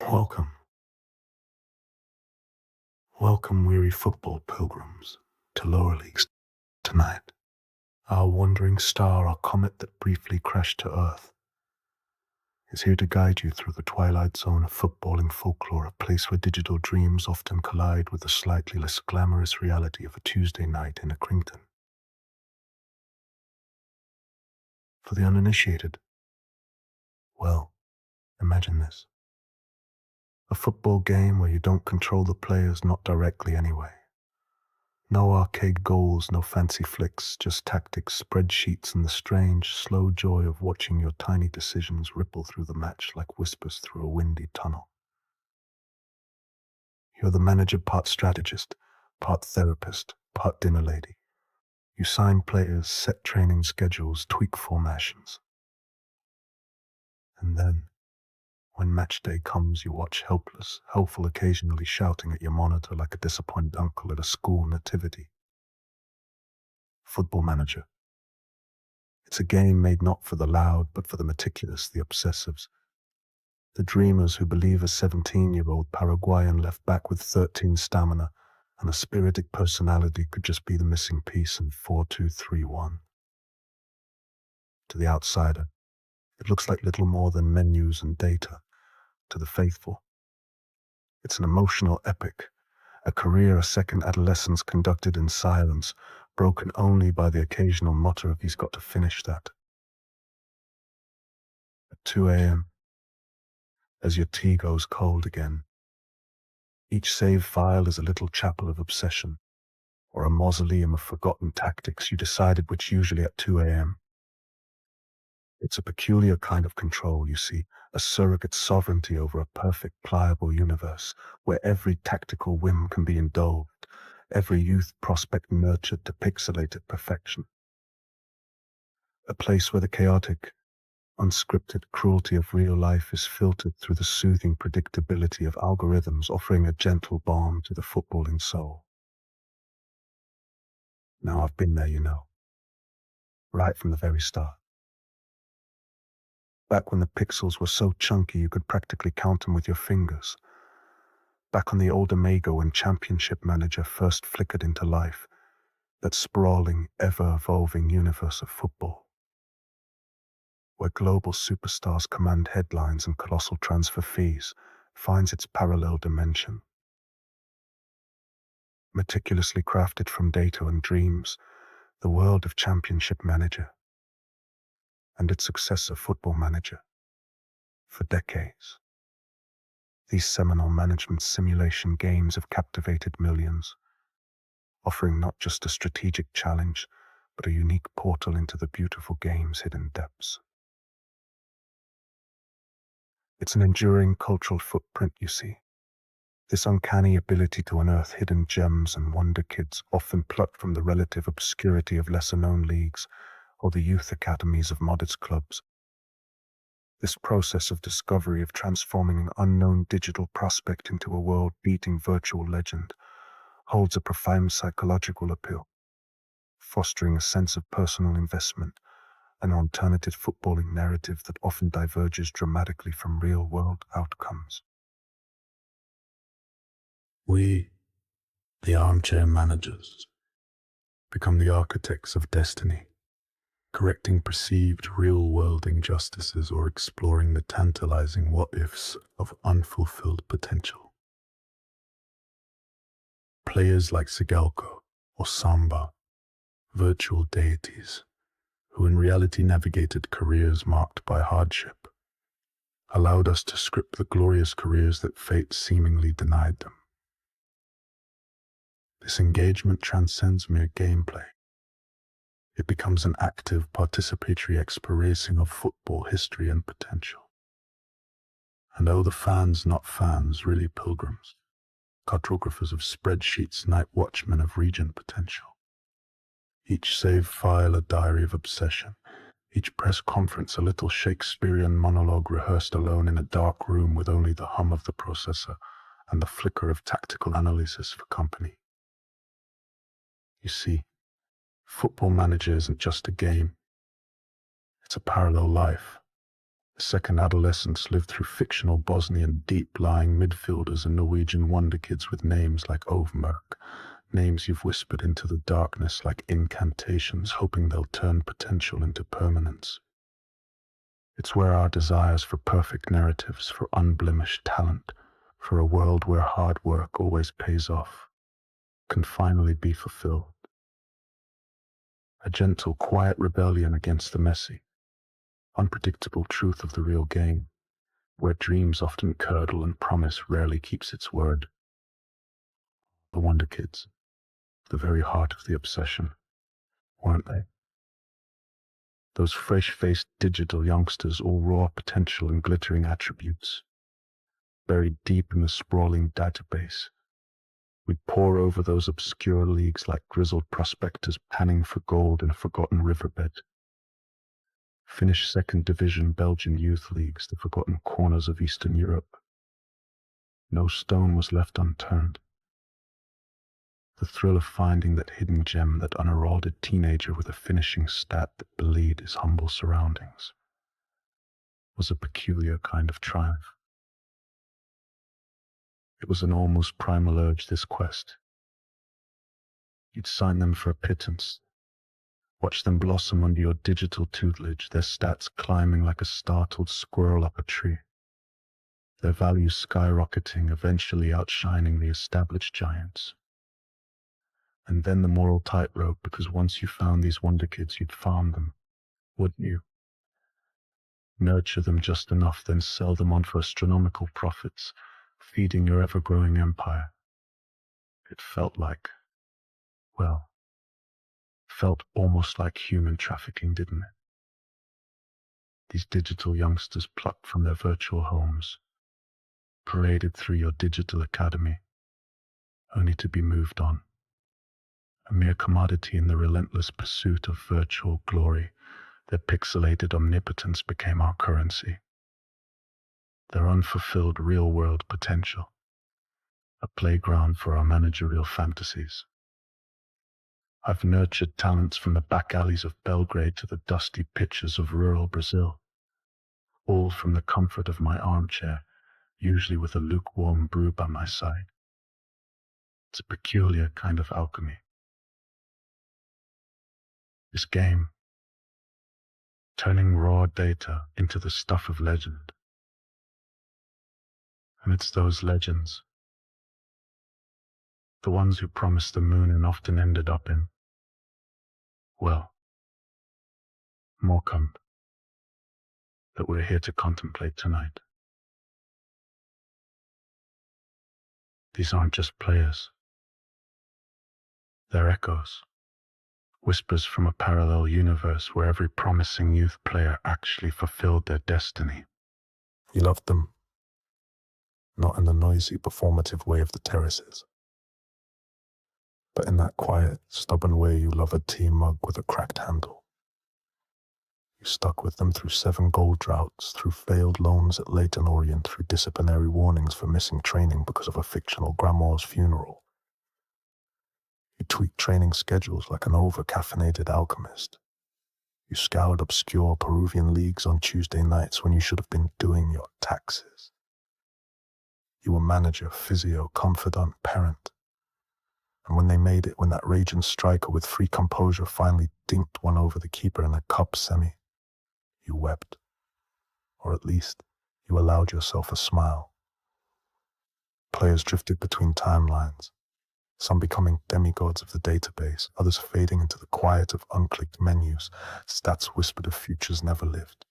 Welcome, welcome, weary football pilgrims, to Lowerleagues tonight. Our wandering star, our comet that briefly crashed to Earth, is here to guide you through the twilight zone of footballing folklore, a place where digital dreams often collide with the slightly less glamorous reality of a Tuesday night in Accrington. For the uninitiated, well, imagine this. A football game where you don't control the players, not directly anyway. No arcade goals, no fancy flicks, just tactics, spreadsheets, and the strange, slow joy of watching your tiny decisions ripple through the match like whispers through a windy tunnel. You're the manager, part strategist, part therapist, part dinner lady. You sign players, set training schedules, tweak formations. And then, when match day comes, you watch helpless, helpful, occasionally shouting at your monitor like a disappointed uncle at a school nativity. Football manager. It's a game made not for the loud, but for the meticulous, the obsessives, the dreamers who believe a 17-year-old Paraguayan left back with 13 stamina and a spirited personality could just be the missing piece in 4-2-3-1. To the outsider, it looks like little more than menus and data. To the faithful, it's an emotional epic, a career, a second adolescence conducted in silence, broken only by the occasional mutter of "he's got to finish that." At 2 a.m., as your tea goes cold again, each save file is a little chapel of obsession, or a mausoleum of forgotten tactics you decided which, usually at 2 a.m. It's a peculiar kind of control, you see, a surrogate sovereignty over a perfect, pliable universe, where every tactical whim can be indulged, every youth prospect nurtured to pixelated perfection. A place where the chaotic, unscripted cruelty of real life is filtered through the soothing predictability of algorithms, offering a gentle balm to the footballing soul. Now I've been there, right from the very start. Back when the pixels were so chunky you could practically count them with your fingers. Back on the old Amiga when Championship Manager first flickered into life, that sprawling, ever-evolving universe of football, where global superstars command headlines and colossal transfer fees, finds its parallel dimension. Meticulously crafted from data and dreams, the world of Championship Manager and its successor, Football Manager. For decades, these seminal management simulation games have captivated millions, offering not just a strategic challenge, but a unique portal into the beautiful game's hidden depths. It's an enduring cultural footprint, you see. This uncanny ability to unearth hidden gems and wonderkids, often plucked from the relative obscurity of lesser-known leagues or the youth academies of modest clubs. This process of discovery, of transforming an unknown digital prospect into a world-beating virtual legend, holds a profound psychological appeal, fostering a sense of personal investment, an alternative footballing narrative that often diverges dramatically from real-world outcomes. We, the armchair managers, become the architects of destiny, correcting perceived real-world injustices or exploring the tantalizing what-ifs of unfulfilled potential. Players like Sigalko or Samba, virtual deities, who in reality navigated careers marked by hardship, allowed us to script the glorious careers that fate seemingly denied them. This engagement transcends mere gameplay. It becomes an active, participatory exploration of football history and potential. And oh, the fans, not fans, really pilgrims, cartographers of spreadsheets, night watchmen of region potential. Each save file a diary of obsession, each press conference a little Shakespearean monologue rehearsed alone in a dark room with only the hum of the processor and the flicker of tactical analysis for company. You see, Football Manager isn't just a game. It's a parallel life, Second adolescence lived through fictional Bosnian deep-lying midfielders and Norwegian Wonderkids with names like Overmerk, names you've whispered into the darkness like incantations, hoping they'll turn potential into permanence. It's where our desires for perfect narratives, for unblemished talent, for a world where hard work always pays off, can finally be fulfilled. A gentle, quiet rebellion against the messy, unpredictable truth of the real game, where dreams often curdle and promise rarely keeps its word. The Wonderkids, the very heart of the obsession, weren't they? Those fresh-faced digital youngsters, all raw potential and glittering attributes, buried deep in the sprawling database. We'd pore over those obscure leagues like grizzled prospectors panning for gold in a forgotten riverbed. Finnish second division Belgian youth leagues, the forgotten corners of Eastern Europe. No stone was left unturned. The thrill of finding that hidden gem, that unheralded teenager with a finishing stat that belied his humble surroundings, was a peculiar kind of triumph. It was an almost primal urge, this quest. You'd sign them for a pittance, watch them blossom under your digital tutelage, their stats climbing like a startled squirrel up a tree, their values skyrocketing, eventually outshining the established giants. And then the moral tightrope, because once you found these Wonderkids, you'd farm them, wouldn't you? Nurture them just enough, then sell them on for astronomical profits, feeding your ever-growing empire. It felt like, well, felt almost like human trafficking, didn't it? These digital youngsters plucked from their virtual homes, paraded through your digital academy, only to be moved on. A mere commodity in the relentless pursuit of virtual glory, their pixelated omnipotence became our currency. Their unfulfilled real-world potential, a playground for our managerial fantasies. I've nurtured talents from the back alleys of Belgrade to the dusty pitches of rural Brazil, all from the comfort of my armchair, usually with a lukewarm brew by my side. It's a peculiar kind of alchemy. This game, turning raw data into the stuff of legend. And it's those legends, the ones who promised the moon and often ended up in, well, Morecambe, that we're here to contemplate tonight. These aren't just players. They're echoes, whispers from a parallel universe where every promising youth player actually fulfilled their destiny. You loved them, not in the noisy, performative way of the terraces, but in that quiet, stubborn way you love a tea mug with a cracked handle. You stuck with them through 7 gold droughts, through failed loans at Leyton Orient, through disciplinary warnings for missing training because of a fictional grandma's funeral. You tweaked training schedules like an over-caffeinated alchemist. You scoured obscure Peruvian leagues on Tuesday nights when you should have been doing your taxes. You were manager, physio, confidant, parent. And when they made it, when that raging striker with free composure finally dinked one over the keeper in a cup semi, you wept. Or at least, you allowed yourself a smile. Players drifted between timelines, some becoming demigods of the database, others fading into the quiet of unclicked menus, stats whispered of futures never lived.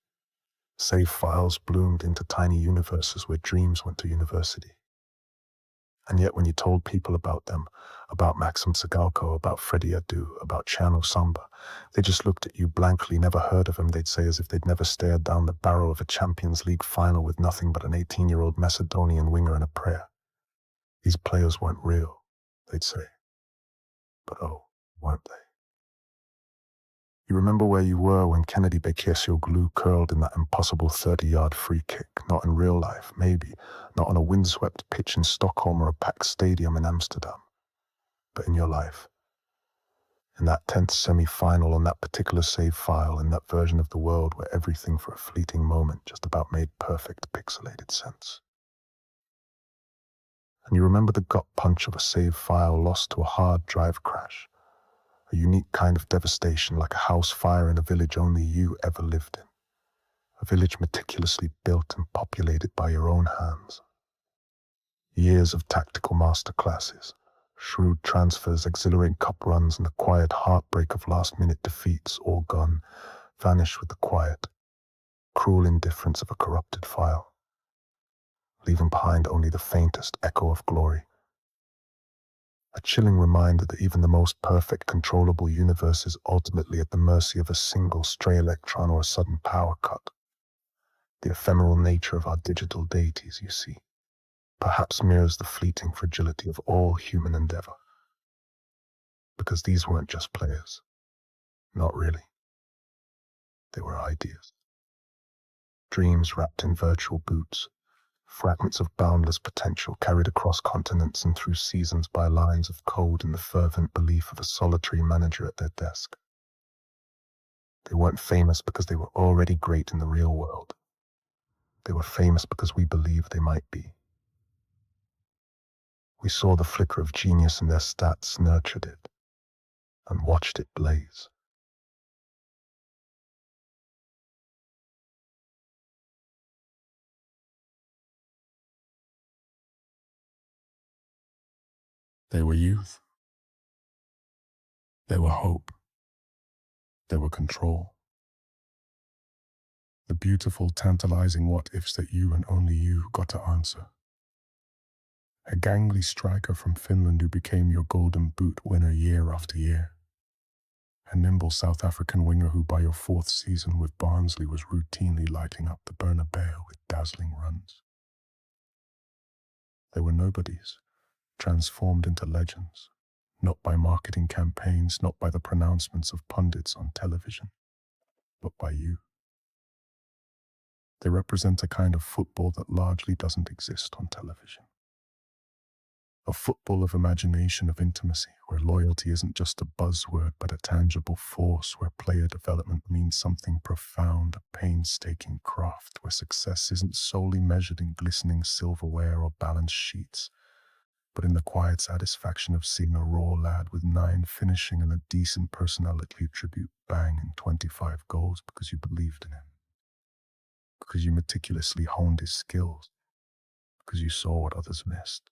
Save files bloomed into tiny universes where dreams went to university. And yet when you told people about them, about Maxim Sigalko, about Freddie Adu, about Chano Samba, they just looked at you blankly, never heard of him, they'd say, as if they'd never stared down the barrel of a Champions League final with nothing but an 18-year-old Macedonian winger and a prayer. These players weren't real, they'd say. But oh, weren't they? You remember where you were when Kennedy Bekesioglu curled in that impossible 30-yard free kick, not in real life, maybe, not on a windswept pitch in Stockholm or a packed stadium in Amsterdam, but in your life. In that 10th semi-final, on that particular save file, in that version of the world where everything for a fleeting moment just about made perfect pixelated sense. And you remember the gut punch of a save file lost to a hard drive crash, a unique kind of devastation like a house fire in a village only you ever lived in, a village meticulously built and populated by your own hands. Years of tactical masterclasses, shrewd transfers, exhilarating cup runs, and the quiet heartbreak of last-minute defeats, all gone, vanish with the quiet, cruel indifference of a corrupted file, leaving behind only the faintest echo of glory. A chilling reminder that even the most perfect controllable universe is ultimately at the mercy of a single stray electron or a sudden power cut. The ephemeral nature of our digital deities, you see, perhaps mirrors the fleeting fragility of all human endeavor. Because these weren't just players. Not really. They were ideas. Dreams wrapped in virtual boots, fragments of boundless potential carried across continents and through seasons by lines of code in the fervent belief of a solitary manager at their desk. They weren't famous because they were already great in the real world. They were famous because we believed they might be. We saw the flicker of genius in their stats, nurtured it, and watched it blaze. They were youth. They were hope. They were control. The beautiful, tantalizing what-ifs that you and only you got to answer. A gangly striker from Finland who became your golden boot winner year after year. A nimble South African winger who by your 4th season with Barnsley was routinely lighting up the Bernabeu with dazzling runs. They were nobodies, transformed into legends, not by marketing campaigns, not by the pronouncements of pundits on television, but by you. They represent a kind of football that largely doesn't exist on television. A football of imagination, of intimacy, where loyalty isn't just a buzzword but a tangible force, where player development means something profound, a painstaking craft, where success isn't solely measured in glistening silverware or balance sheets, but in the quiet satisfaction of seeing a raw lad with 9 finishing and a decent personality attribute bang in 25 goals because you believed in him, because you meticulously honed his skills, because you saw what others missed.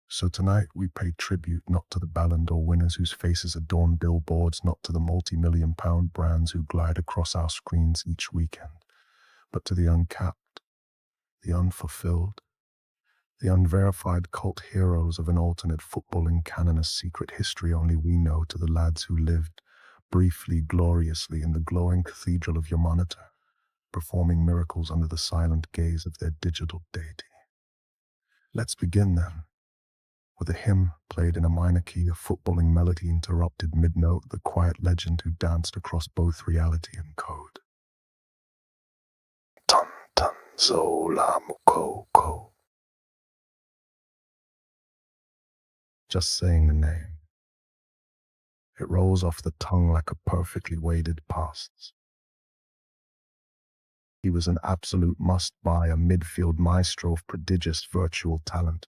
So tonight we pay tribute not to the Ballon d'Or winners whose faces adorn billboards, not to the multi-million-pound brands who glide across our screens each weekend, but to the uncapped, the unfulfilled, the unverified cult heroes of an alternate footballing canon, a secret history only we know, to the lads who lived, briefly, gloriously, in the glowing cathedral of your monitor, performing miracles under the silent gaze of their digital deity. Let's begin then. With a hymn played in a minor key, a footballing melody interrupted mid-note, the quiet legend who danced across both reality and code. Tan tan zola mukoko. Just saying the name. It rolls off the tongue like a perfectly weighted past. He was an absolute must-buy, a midfield maestro of prodigious virtual talent,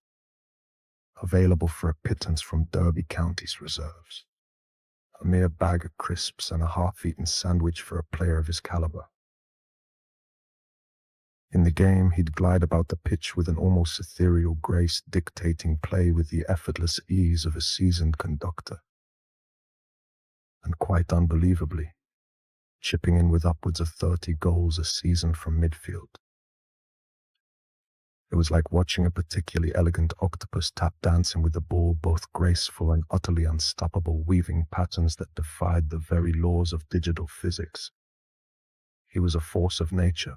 available for a pittance from Derby County's reserves. A mere bag of crisps and a half-eaten sandwich for a player of his caliber. In the game, he'd glide about the pitch with an almost ethereal grace, dictating play with the effortless ease of a seasoned conductor. And quite unbelievably, chipping in with upwards of 30 goals a season from midfield. It was like watching a particularly elegant octopus tap dancing with the ball, both graceful and utterly unstoppable, weaving patterns that defied the very laws of digital physics. He was a force of nature,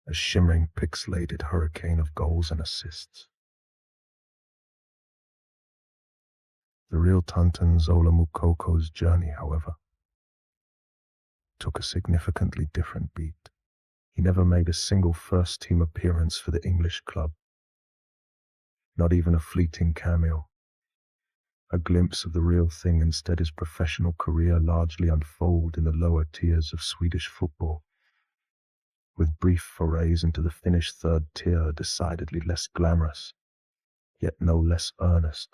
a shimmering pixelated hurricane of goals and assists. The real Tantan Zola Mukoko's journey, however, took a significantly different beat. He never made a single first-team appearance for the English club. Not even a fleeting cameo. A glimpse of the real thing. Instead, his professional career largely unfolded in the lower tiers of Swedish football, with brief forays into the Finnish third tier, decidedly less glamorous, yet no less earnest.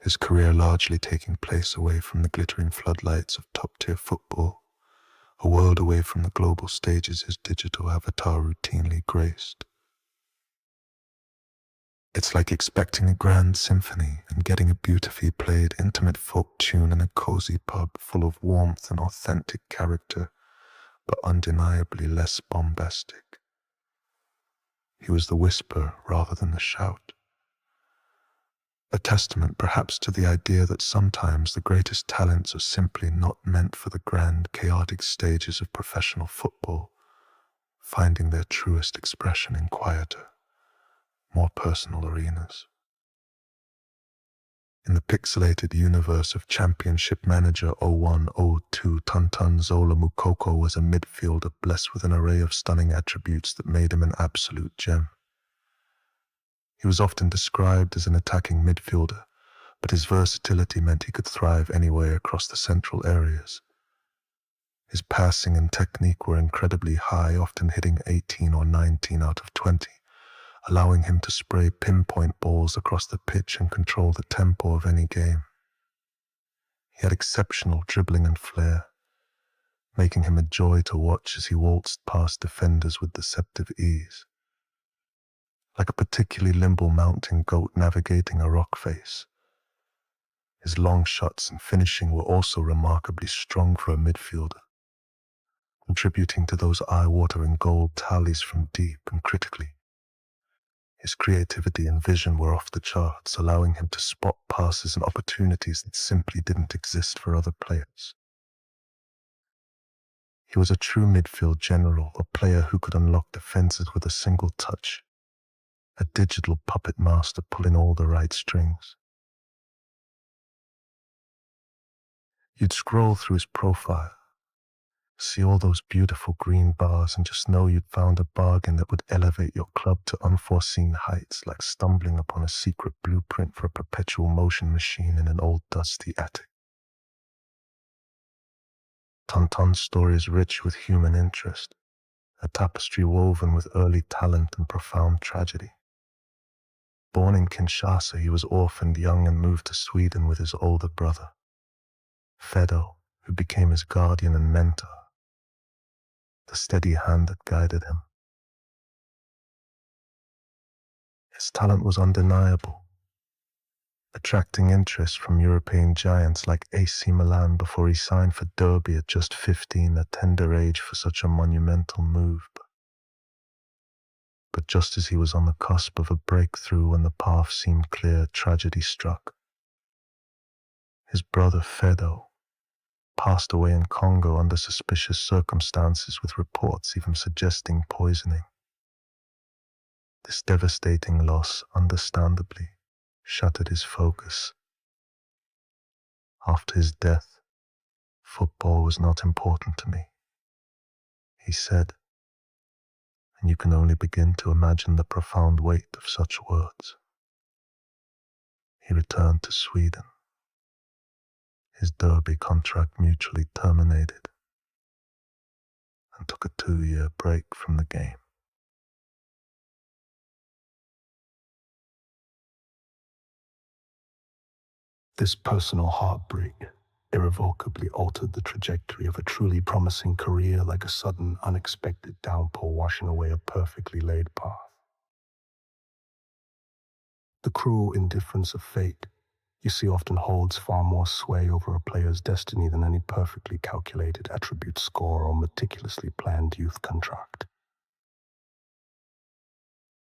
His career largely taking place away from the glittering floodlights of top-tier football, a world away from the global stages his digital avatar routinely graced. It's like expecting a grand symphony and getting a beautifully played intimate folk tune in a cozy pub full of warmth and authentic character, but undeniably less bombastic. He was the whisper rather than the shout. A testament perhaps to the idea that sometimes the greatest talents are simply not meant for the grand, chaotic stages of professional football, finding their truest expression in quieter, more personal arenas. In the pixelated universe of Championship Manager 0102, Tuntun Zola Mukoko was a midfielder blessed with an array of stunning attributes that made him an absolute gem. He was often described as an attacking midfielder, but his versatility meant he could thrive anywhere across the central areas. His passing and technique were incredibly high, often hitting 18 or 19 out of 20, allowing him to spray pinpoint balls across the pitch and control the tempo of any game. He had exceptional dribbling and flair, making him a joy to watch as he waltzed past defenders with deceptive ease. Like a particularly nimble mountain goat navigating a rock face. His long shots and finishing were also remarkably strong for a midfielder, contributing to those eye-watering goal tallies from deep. And critically, his creativity and vision were off the charts, allowing him to spot passes and opportunities that simply didn't exist for other players. He was a true midfield general, a player who could unlock defenses with a single touch, a digital puppet master pulling all the right strings. You'd scroll through his profile, see all those beautiful green bars, and just know you'd found a bargain that would elevate your club to unforeseen heights, like stumbling upon a secret blueprint for a perpetual motion machine in an old dusty attic. Tonton's story is rich with human interest, a tapestry woven with early talent and profound tragedy. Born in Kinshasa, he was orphaned young and moved to Sweden with his older brother, Fedo, who became his guardian and mentor, the steady hand that guided him. His talent was undeniable, attracting interest from European giants like AC Milan before he signed for Derby at just 15, a tender age for such a monumental move. But just as he was on the cusp of a breakthrough and the path seemed clear, tragedy struck. His brother Fedo passed away in Congo under suspicious circumstances, with reports even suggesting poisoning. This devastating loss, understandably, shattered his focus. After his death, football was not important to me, he said, and you can only begin to imagine the profound weight of such words. He returned to Sweden. His Derby contract mutually terminated, and took a 2-year break from the game. This personal heartbreak irrevocably altered the trajectory of a truly promising career, like a sudden, unexpected downpour washing away a perfectly laid path. The cruel indifference of fate, you see, often holds far more sway over a player's destiny than any perfectly calculated attribute score or meticulously planned youth contract.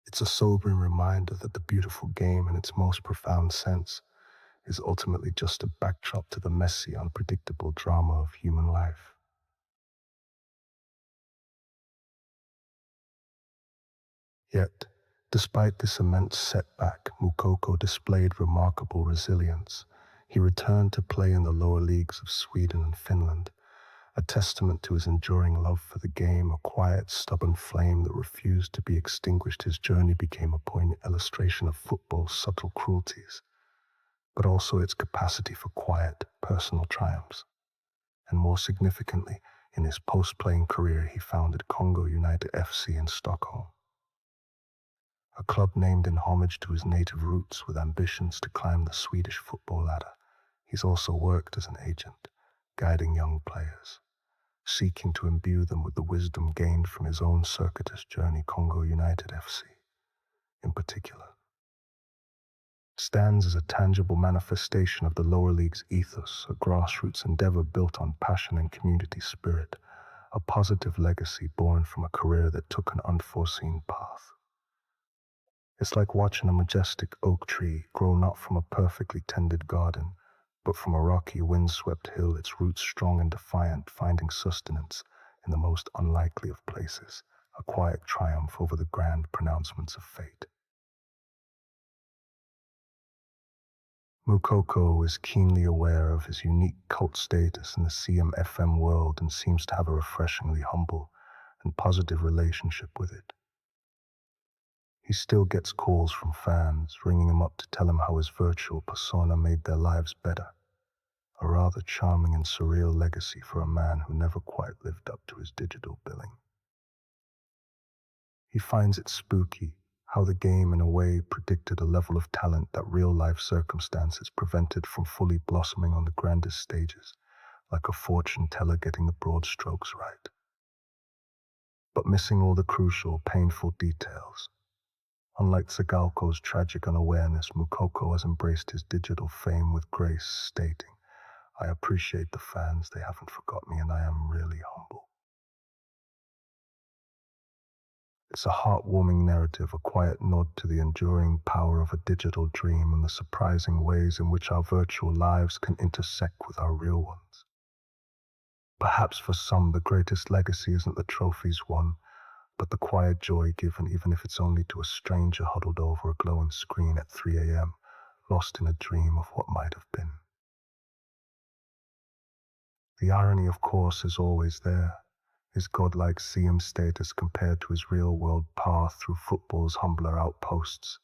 It's a sobering reminder that the beautiful game, in its most profound sense, is ultimately just a backdrop to the messy, unpredictable drama of human life. Yet, despite this immense setback, Mukoko displayed remarkable resilience. He returned to play in the lower leagues of Sweden and Finland, a testament to his enduring love for the game, a quiet, stubborn flame that refused to be extinguished. His journey became a poignant illustration of football's subtle cruelties, but also its capacity for quiet, personal triumphs. And more significantly, in his post-playing career, he founded Congo United FC in Stockholm, a club named in homage to his native roots with ambitions to climb the Swedish football ladder. He's also worked as an agent, guiding young players, seeking to imbue them with the wisdom gained from his own circuitous journey. Congo United FC, in particular, stands as a tangible manifestation of the lower leagues ethos, a grassroots endeavor built on passion and community spirit, a positive legacy born from a career that took an unforeseen path. It's like watching a majestic oak tree grow not from a perfectly tended garden, but from a rocky, windswept hill, its roots strong and defiant, finding sustenance in the most unlikely of places, a quiet triumph over the grand pronouncements of fate. Mukoko is keenly aware of his unique cult status in the CMFM world and seems to have a refreshingly humble and positive relationship with it. He still gets calls from fans, ringing him up to tell him how his virtual persona made their lives better, a rather charming and surreal legacy for a man who never quite lived up to his digital billing. He finds it spooky how the game in a way predicted a level of talent that real-life circumstances prevented from fully blossoming on the grandest stages, like a fortune teller getting the broad strokes right, but missing all the crucial, painful details. Unlike Tsagalko's tragic unawareness, Mukoko has embraced his digital fame with grace, stating, "I appreciate the fans, they haven't forgot me, and I am really humble." It's a heartwarming narrative, a quiet nod to the enduring power of a digital dream and the surprising ways in which our virtual lives can intersect with our real ones. Perhaps for some, the greatest legacy isn't the trophies won, but the quiet joy given, even if it's only to a stranger huddled over a glowing screen at 3 a.m., lost in a dream of what might have been. The irony, of course, is always there. His godlike CM status compared to his real-world path through football's humbler outposts.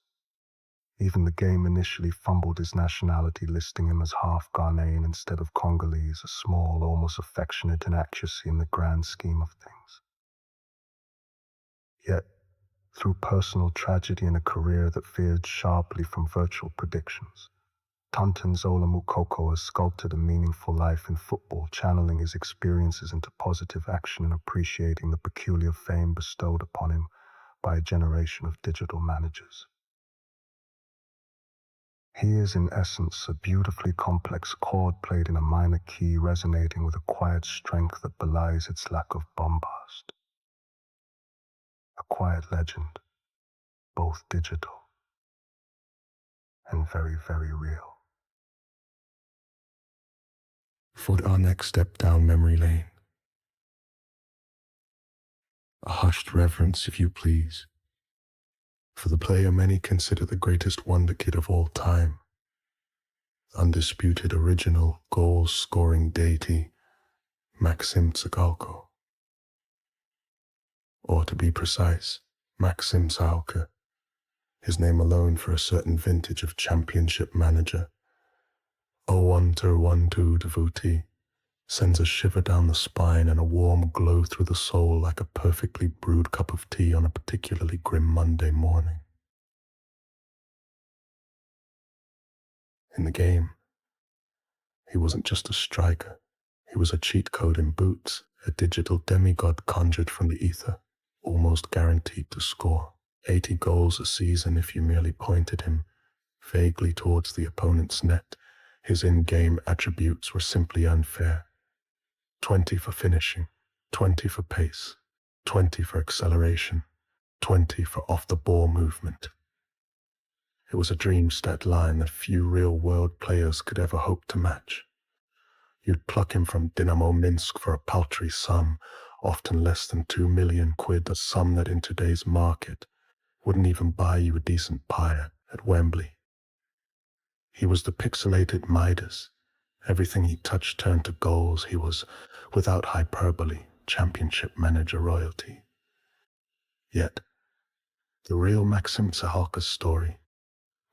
Even the game initially fumbled his nationality, listing him as half Ghanaian instead of Congolese, a small, almost affectionate inaccuracy in the grand scheme of things. Yet, through personal tragedy and a career that veered sharply from virtual predictions, Tantanzola Mukoko has sculpted a meaningful life in football, channeling his experiences into positive action and appreciating the peculiar fame bestowed upon him by a generation of digital managers. He is, in essence, a beautifully complex chord played in a minor key, resonating with a quiet strength that belies its lack of bombast. A quiet legend, both digital and very, very real. For our next step down memory lane, a hushed reverence, if you please, for the player many consider the greatest Wonderkid of all time, undisputed original goal-scoring deity, Maxim Tsagalko. Or to be precise, Maxim Tsagalko, his name alone for a certain vintage of championship manager. 01-12 devotee sends a shiver down the spine and a warm glow through the soul like a perfectly brewed cup of tea on a particularly grim Monday morning. In the game, he wasn't just a striker. He was a cheat code in boots, a digital demigod conjured from the ether, almost guaranteed to score 80 goals a season if you merely pointed him vaguely towards the opponent's net. His in-game attributes were simply unfair. 20 for finishing, 20 for pace, 20 for acceleration, 20 for off-the-ball movement. It was a dream stat line that few real-world players could ever hope to match. You'd pluck him from Dynamo Minsk for a paltry sum, often less than 2 million quid, a sum that in today's market wouldn't even buy you a decent pie at Wembley. He was the pixelated Midas. Everything he touched turned to goals. He was, without hyperbole, championship manager royalty. Yet, the real Maxim Tsagalko's story,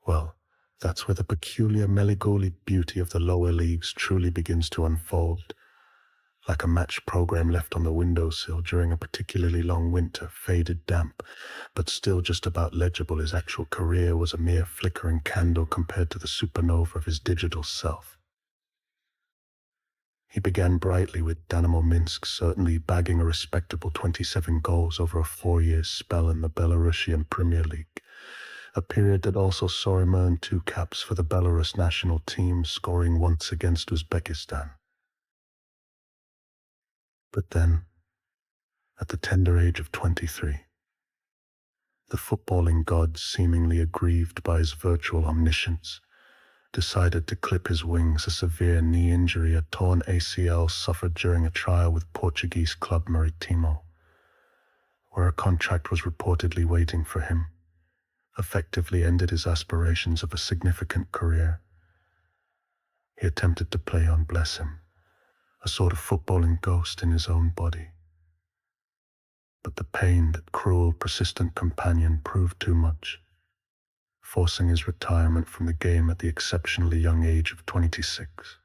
well, That's where the peculiar melancholy beauty of the lower leagues truly begins to unfold. Like a match program left on the windowsill during a particularly long winter, faded damp, but still just about legible, his actual career was a mere flickering candle compared to the supernova of his digital self. He began brightly with Dynamo Minsk, certainly bagging a respectable 27 goals over a 4-year spell in the Belarusian Premier League, a period that also saw him earn 2 caps for the Belarus national team, scoring once against Uzbekistan. But then, at the tender age of 23, the footballing gods, seemingly aggrieved by his virtual omniscience, decided to clip his wings, a severe knee injury, a torn ACL suffered during a trial with Portuguese club Maritimo, where a contract was reportedly waiting for him, effectively ended his aspirations of a significant career. He attempted to play on, bless him, a sort of footballing ghost in his own body. But the pain, that cruel, persistent companion, proved too much, forcing his retirement from the game at the exceptionally young age of 26.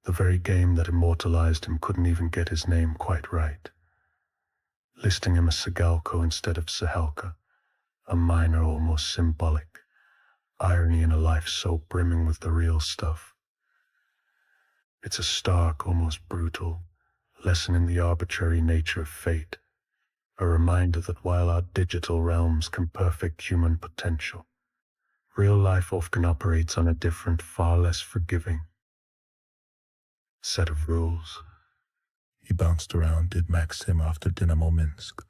The very game that immortalized him couldn't even get his name quite right, listing him as Sigalko instead of Sahelka, a minor, almost symbolic irony in a life so brimming with the real stuff. It's a stark, almost brutal lesson in the arbitrary nature of fate, a reminder that while our digital realms can perfect human potential, real life often operates on a different, far less forgiving set of rules. He bounced around, did Maxim, after Dynamo Minsk.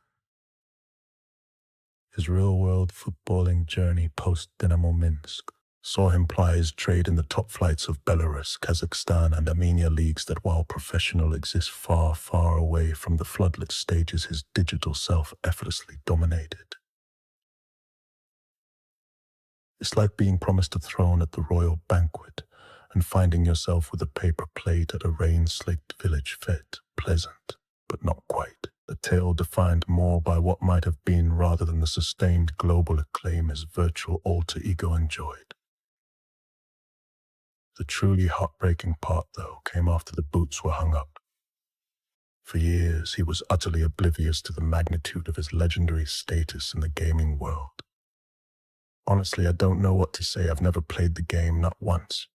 His real-world footballing journey post-Dynamo Minsk saw him ply his trade in the top flights of Belarus, Kazakhstan, and Armenia leagues that, while professional, exist far, far away from the floodlit stages his digital self effortlessly dominated. It's like being promised a throne at the royal banquet and finding yourself with a paper plate at a rain-slicked village fete. Pleasant, but not quite. A tale defined more by what might have been rather than the sustained global acclaim his virtual alter ego enjoyed. The truly heartbreaking part, though, came after the boots were hung up. For years, he was utterly oblivious to the magnitude of his legendary status in the gaming world. Honestly, I don't know what to say. I've never played the game, not once.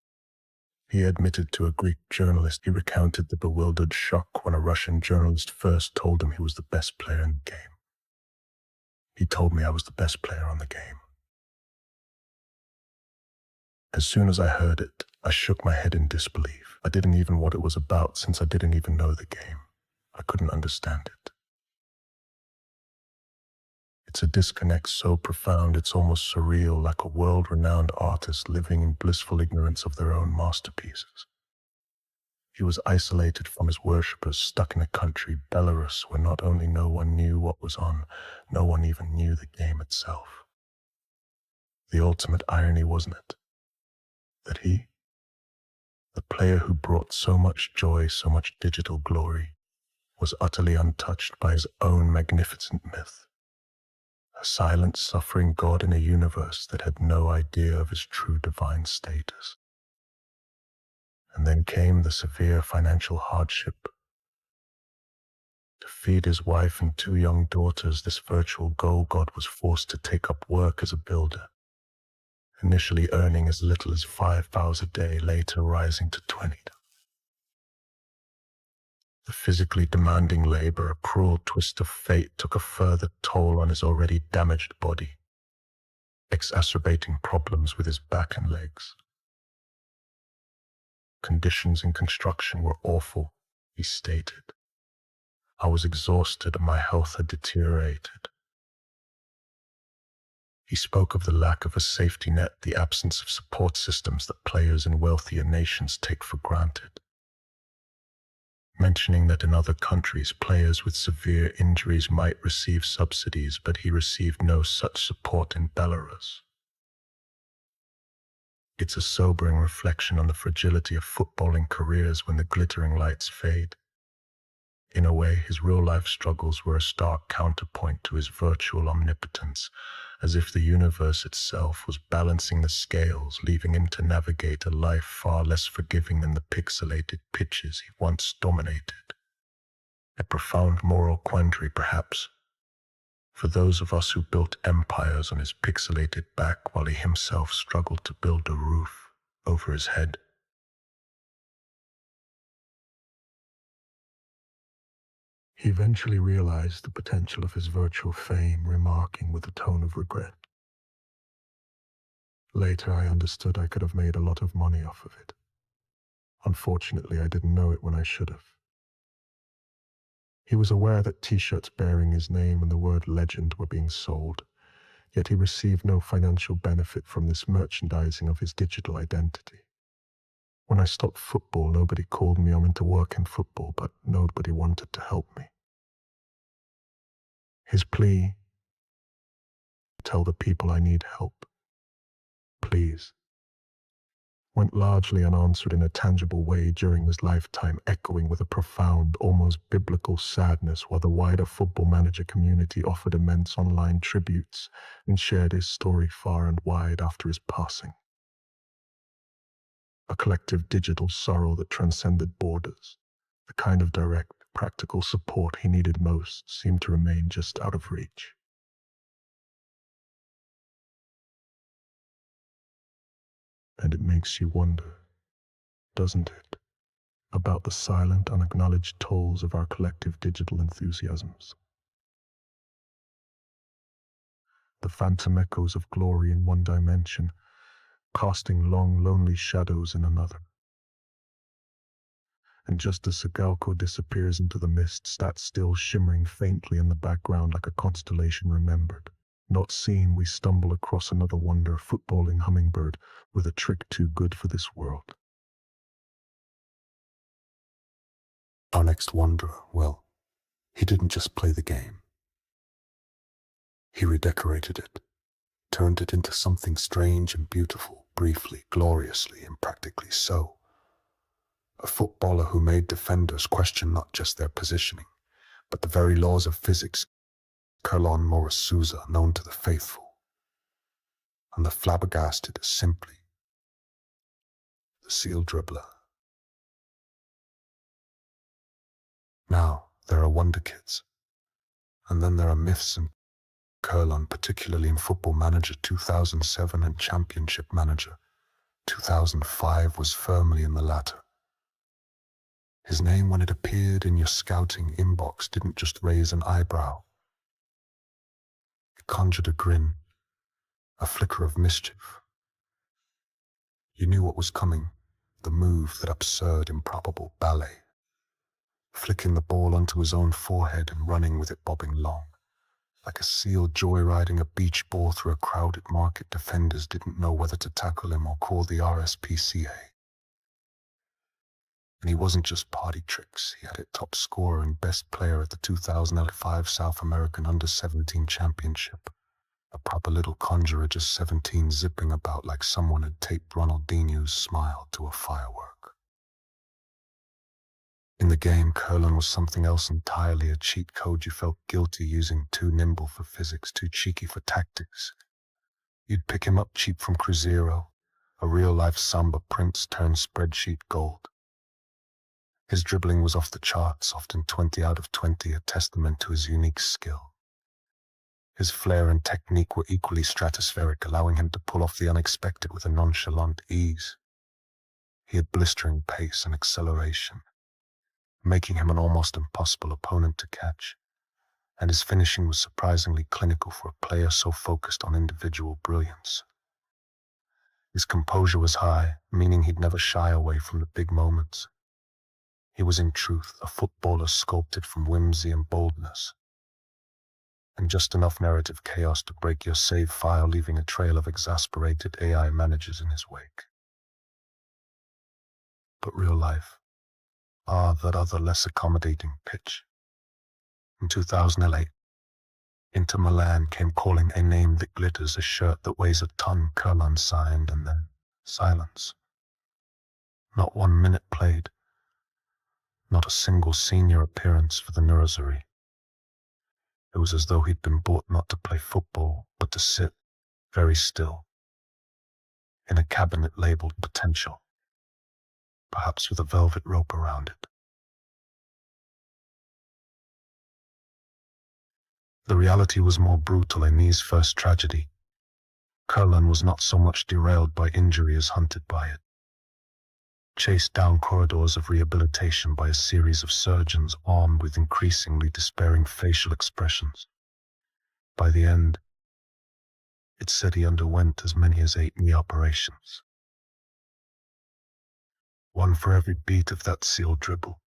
He admitted to a Greek journalist. He recounted the bewildered shock when a Russian journalist first told him he was the best player in the game. He told me I was the best player on the game. As soon as I heard it, I shook my head in disbelief. I didn't even know what it was about, since I didn't even know the game. I couldn't understand it. It's a disconnect so profound it's almost surreal, like a world-renowned artist living in blissful ignorance of their own masterpieces. He was isolated from his worshippers, stuck in a country, Belarus, where not only no one knew what was on, no one even knew the game itself. The ultimate irony, wasn't it? That he, the player who brought so much joy, so much digital glory, was utterly untouched by his own magnificent myth. A silent, suffering god in a universe that had no idea of his true divine status. And then came the severe financial hardship. To feed his wife and 2 young daughters, this virtual goal god was forced to take up work as a builder, initially earning as little as 5 hours a day, later rising to 20. The physically demanding labor, a cruel twist of fate, took a further toll on his already damaged body, exacerbating problems with his back and legs. Conditions in construction were awful, he stated. I was exhausted and my health had deteriorated. He spoke of the lack of a safety net, the absence of support systems that players in wealthier nations take for granted, mentioning that in other countries players with severe injuries might receive subsidies, but he received no such support in Belarus. It's a sobering reflection on the fragility of footballing careers when the glittering lights fade. In a way, his real-life struggles were a stark counterpoint to his virtual omnipotence, as if the universe itself was balancing the scales, leaving him to navigate a life far less forgiving than the pixelated pitches he once dominated. A profound moral quandary, perhaps, for those of us who built empires on his pixelated back while he himself struggled to build a roof over his head. He eventually realized the potential of his virtual fame, remarking with a tone of regret, "Later I understood I could have made a lot of money off of it. Unfortunately, I didn't know it when I should have." He was aware that t-shirts bearing his name and the word legend were being sold, yet he received no financial benefit from this merchandising of his digital identity. "When I stopped football, nobody called me on to work in football, but nobody wanted to help me." His plea, "Tell the people I need help, please," went largely unanswered in a tangible way during his lifetime, echoing with a profound, almost biblical sadness, while the wider Football Manager community offered immense online tributes and shared his story far and wide after his passing. A collective digital sorrow that transcended borders. The kind of direct, practical support he needed most seemed to remain just out of reach. And it makes you wonder, doesn't it, about the silent, unacknowledged tolls of our collective digital enthusiasms. The phantom echoes of glory in one dimension, casting long, lonely shadows in another. And just as Sagalko disappears into the mists, that still shimmering faintly in the background like a constellation remembered, not seen, we stumble across another wonder, footballing hummingbird with a trick too good for this world. Our next wanderer, well, he didn't just play the game. He redecorated it, turned it into something strange and beautiful, briefly, gloriously, and practically so. A footballer who made defenders question not just their positioning, but the very laws of physics. Kurlon Morisuza, known to the faithful, and the flabbergasted as simply the seal dribbler. Now, there are Wonderkids, and then there are myths in Kurlon, particularly in Football Manager 2007 and Championship Manager 2005 was firmly in the latter. His name, when it appeared in your scouting inbox, didn't just raise an eyebrow. It conjured a grin, a flicker of mischief. You knew what was coming, the move, that absurd, improbable ballet. Flicking the ball onto his own forehead and running with it bobbing long. Like a seal joyriding a beach ball through a crowded market, defenders didn't know whether to tackle him or call the RSPCA. And he wasn't just party tricks. He had it top scorer and best player at the 2005 South American Under-17 Championship. A proper little conjurer, just 17, zipping about like someone had taped Ronaldinho's smile to a firework. In the game, Kurlon was something else entirely, a cheat code you felt guilty using, too nimble for physics, too cheeky for tactics. You'd pick him up cheap from Cruzeiro, a real-life Samba prince turned spreadsheet gold. His dribbling was off the charts, often 20 out of 20, a testament to his unique skill. His flair and technique were equally stratospheric, allowing him to pull off the unexpected with a nonchalant ease. He had blistering pace and acceleration, making him an almost impossible opponent to catch, and his finishing was surprisingly clinical for a player so focused on individual brilliance. His composure was high, meaning he'd never shy away from the big moments. He was in truth a footballer sculpted from whimsy and boldness, and just enough narrative chaos to break your save file, leaving a trail of exasperated AI managers in his wake. But real life, that other less accommodating pitch. In 2008, Inter Milan came calling a name that glitters, a shirt that weighs a ton, Kurlon signed, and then silence. Not 1 minute played, not a single senior appearance for the nursery. It was as though he'd been brought not to play football, but to sit, very still, in a cabinet labeled potential, perhaps with a velvet rope around it. The reality was more brutal in Nee's first tragedy. Kurlan was not so much derailed by injury as hunted by it. Chased down corridors of rehabilitation by a series of surgeons armed with increasingly despairing facial expressions. By the end, it said he underwent as many as 8 knee operations. One for every beat of that sealed dribble,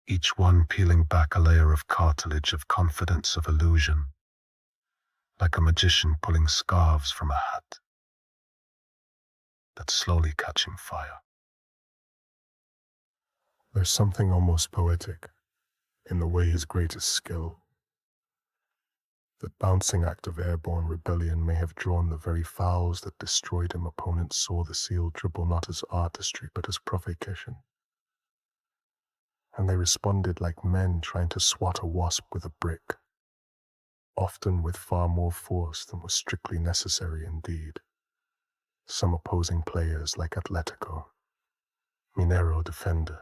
each one peeling back a layer of cartilage, of confidence, of illusion, like a magician pulling scarves from a hat that's slowly catching fire. There's something almost poetic in the way his greatest skill, that bouncing act of airborne rebellion, may have drawn the very fouls that destroyed him. Opponents saw the sealed dribble not as artistry but as provocation, and they responded like men trying to swat a wasp with a brick, often with far more force than was strictly necessary indeed. Some opposing players, like Atletico, Mineiro defender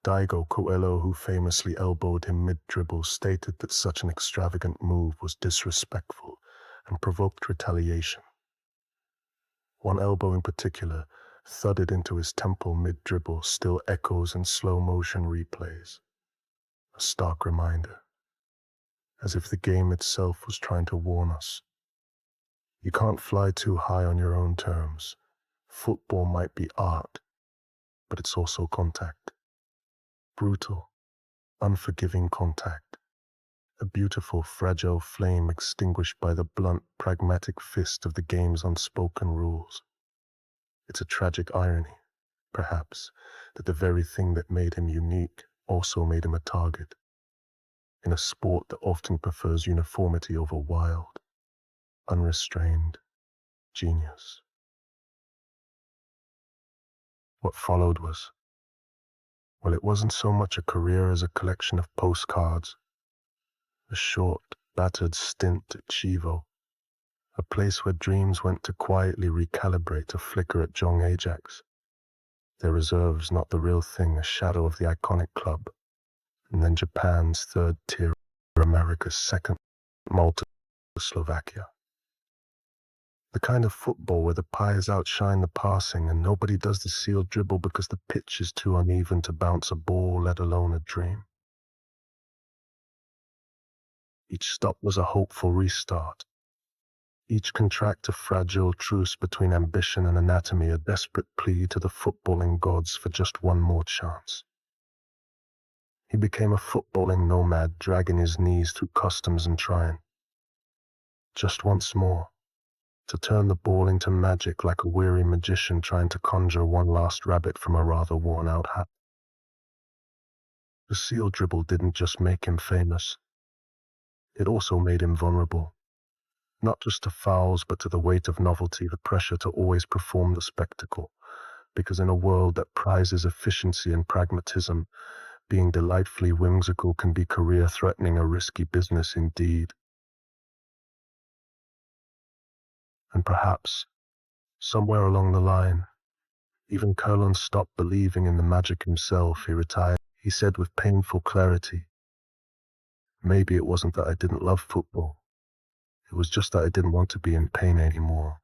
Daigo Coelho, who famously elbowed him mid-dribble, stated that such an extravagant move was disrespectful and provoked retaliation. One elbow in particular, thudded into his temple mid-dribble, still echoes in slow-motion replays. A stark reminder, as if the game itself was trying to warn us. You can't fly too high on your own terms. Football might be art, but it's also contact. Brutal, unforgiving contact. A beautiful, fragile flame extinguished by the blunt, pragmatic fist of the game's unspoken rules. It's a tragic irony, perhaps, that the very thing that made him unique also made him a target, in a sport that often prefers uniformity over wild, unrestrained genius. What followed was, well, it wasn't so much a career as a collection of postcards. A short, battered stint at Chivo, a place where dreams went to quietly recalibrate, to flicker at Jong Ajax. Their reserves not the real thing, a shadow of the iconic club. And then Japan's third tier, America's second, Malta, Slovakia. The kind of football where the pies outshine the passing and nobody does the sealed dribble because the pitch is too uneven to bounce a ball, let alone a dream. Each stop was a hopeful restart. Each contract a fragile truce between ambition and anatomy, a desperate plea to the footballing gods for just one more chance. He became a footballing nomad, dragging his knees through customs and trying, just once more, to turn the ball into magic, like a weary magician trying to conjure one last rabbit from a rather worn-out hat. The seal dribble didn't just make him famous. It also made him vulnerable, not just to fouls but to the weight of novelty, the pressure to always perform the spectacle, because in a world that prizes efficiency and pragmatism, being delightfully whimsical can be career-threatening, a risky business indeed. And perhaps, somewhere along the line, even Kurlan stopped believing in the magic himself. He retired. He said with painful clarity, "Maybe it wasn't that I didn't love football. It was just that I didn't want to be in pain anymore."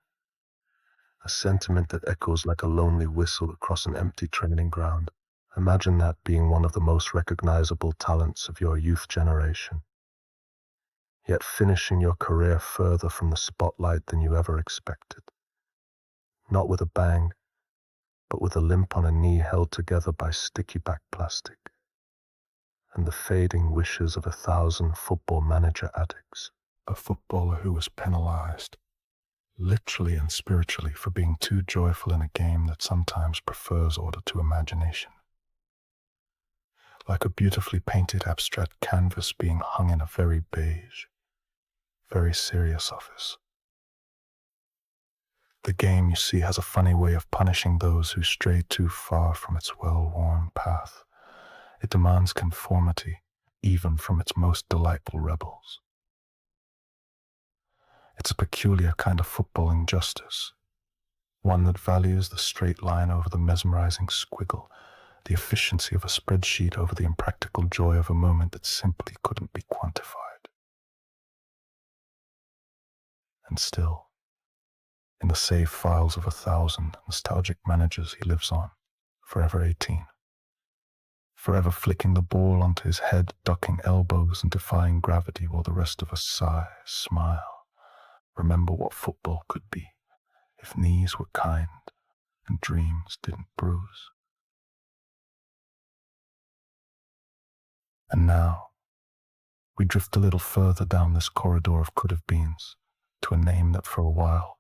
A sentiment that echoes like a lonely whistle across an empty training ground. Imagine that being one of the most recognizable talents of your youth generation, yet finishing your career further from the spotlight than you ever expected. Not with a bang, but with a limp on a knee held together by sticky back plastic, and the fading wishes of 1,000 football manager addicts. A footballer who was penalized, literally and spiritually, for being too joyful in a game that sometimes prefers order to imagination. Like a beautifully painted abstract canvas being hung in a very beige, very serious office. The game, you see, has a funny way of punishing those who stray too far from its well-worn path. It demands conformity, even from its most delightful rebels. It's a peculiar kind of footballing justice, one that values the straight line over the mesmerizing squiggle, the efficiency of a spreadsheet over the impractical joy of a moment that simply couldn't be quantified. And still, in the save files of 1,000 nostalgic managers, he lives on, forever 18. Forever flicking the ball onto his head, ducking elbows and defying gravity while the rest of us sigh, smile, remember what football could be if knees were kind and dreams didn't bruise. And now, we drift a little further down this corridor of could-have-beens to a name that for a while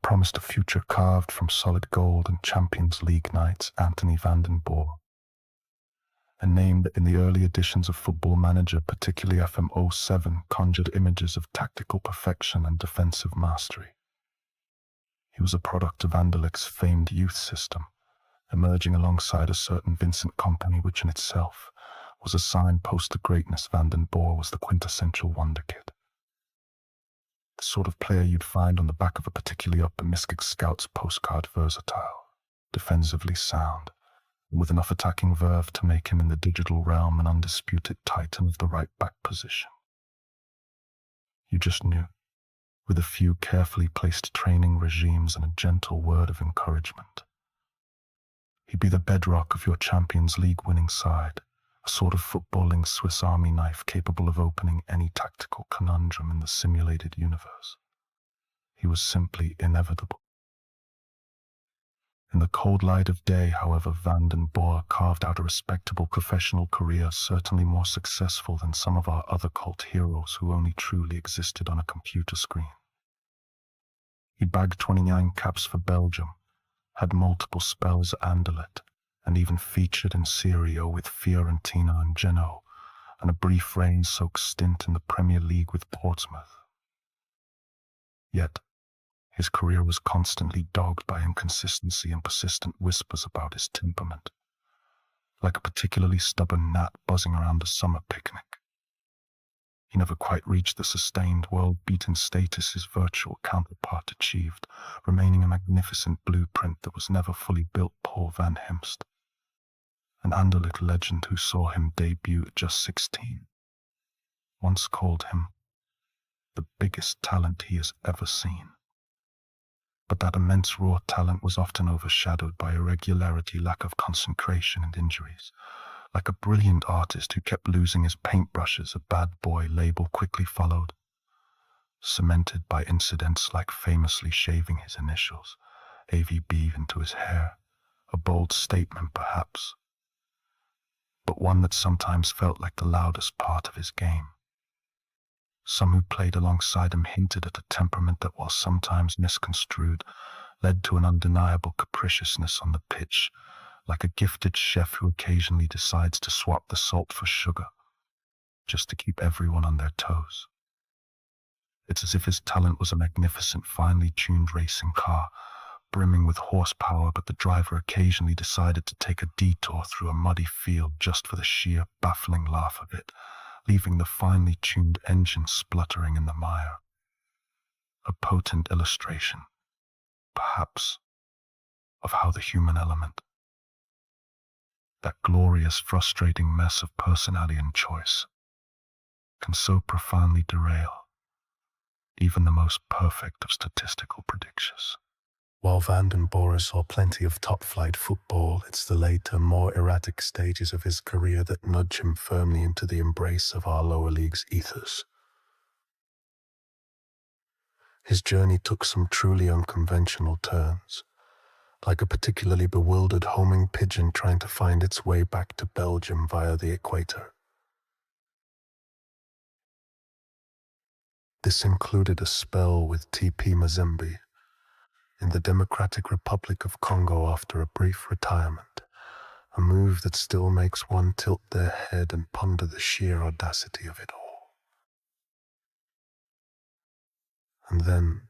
promised a future carved from solid gold and Champions League nights, Anthony van den Boer. A name that in the early editions of Football Manager, particularly FM07, conjured images of tactical perfection and defensive mastery. He was a product of Anderlecht's famed youth system, emerging alongside a certain Vincent Kompany, which in itself was a signpost to greatness. Van den Boer was the quintessential Wonderkid. The sort of player you'd find on the back of a particularly optimistic scout's postcard, versatile, defensively sound, and with enough attacking verve to make him in the digital realm an undisputed titan of the right-back position. You just knew, with a few carefully placed training regimes and a gentle word of encouragement. He'd be the bedrock of your Champions League winning side, a sort of footballing Swiss Army knife capable of opening any tactical conundrum in the simulated universe. He was simply inevitable. In the cold light of day, however, Van den Boer carved out a respectable professional career, certainly more successful than some of our other cult heroes who only truly existed on a computer screen. He bagged 29 caps for Belgium, had multiple spells at Anderlecht, and even featured in Serie A with Fiorentina and Genoa, and a brief rain-soaked stint in the Premier League with Portsmouth. Yet, his career was constantly dogged by inconsistency and persistent whispers about his temperament, like a particularly stubborn gnat buzzing around a summer picnic. He never quite reached the sustained world-beaten status his virtual counterpart achieved, remaining a magnificent blueprint that was never fully built. Paul van Hemst, an Anderlecht legend who saw him debut at just 16, once called him the biggest talent he has ever seen. But that immense raw talent was often overshadowed by irregularity, lack of concentration, and injuries. Like a brilliant artist who kept losing his paintbrushes, a bad boy label quickly followed, cemented by incidents like famously shaving his initials, AVB, into his hair, a bold statement perhaps, but one that sometimes felt like the loudest part of his game. Some who played alongside him hinted at a temperament that, while sometimes misconstrued, led to an undeniable capriciousness on the pitch, like a gifted chef who occasionally decides to swap the salt for sugar, just to keep everyone on their toes. It's as if his talent was a magnificent, finely tuned racing car, brimming with horsepower, but the driver occasionally decided to take a detour through a muddy field just for the sheer, baffling laugh of it, leaving the finely tuned engine spluttering in the mire. A potent illustration, perhaps, of how the human element, that glorious, frustrating mess of personality and choice, can so profoundly derail even the most perfect of statistical predictions. While Van den Boer saw plenty of top-flight football, it's the later, more erratic stages of his career that nudge him firmly into the embrace of our lower leagues ethos. His journey took some truly unconventional turns, like a particularly bewildered homing pigeon trying to find its way back to Belgium via the equator. This included a spell with TP Mazembe in the Democratic Republic of Congo after a brief retirement, a move that still makes one tilt their head and ponder the sheer audacity of it all. And then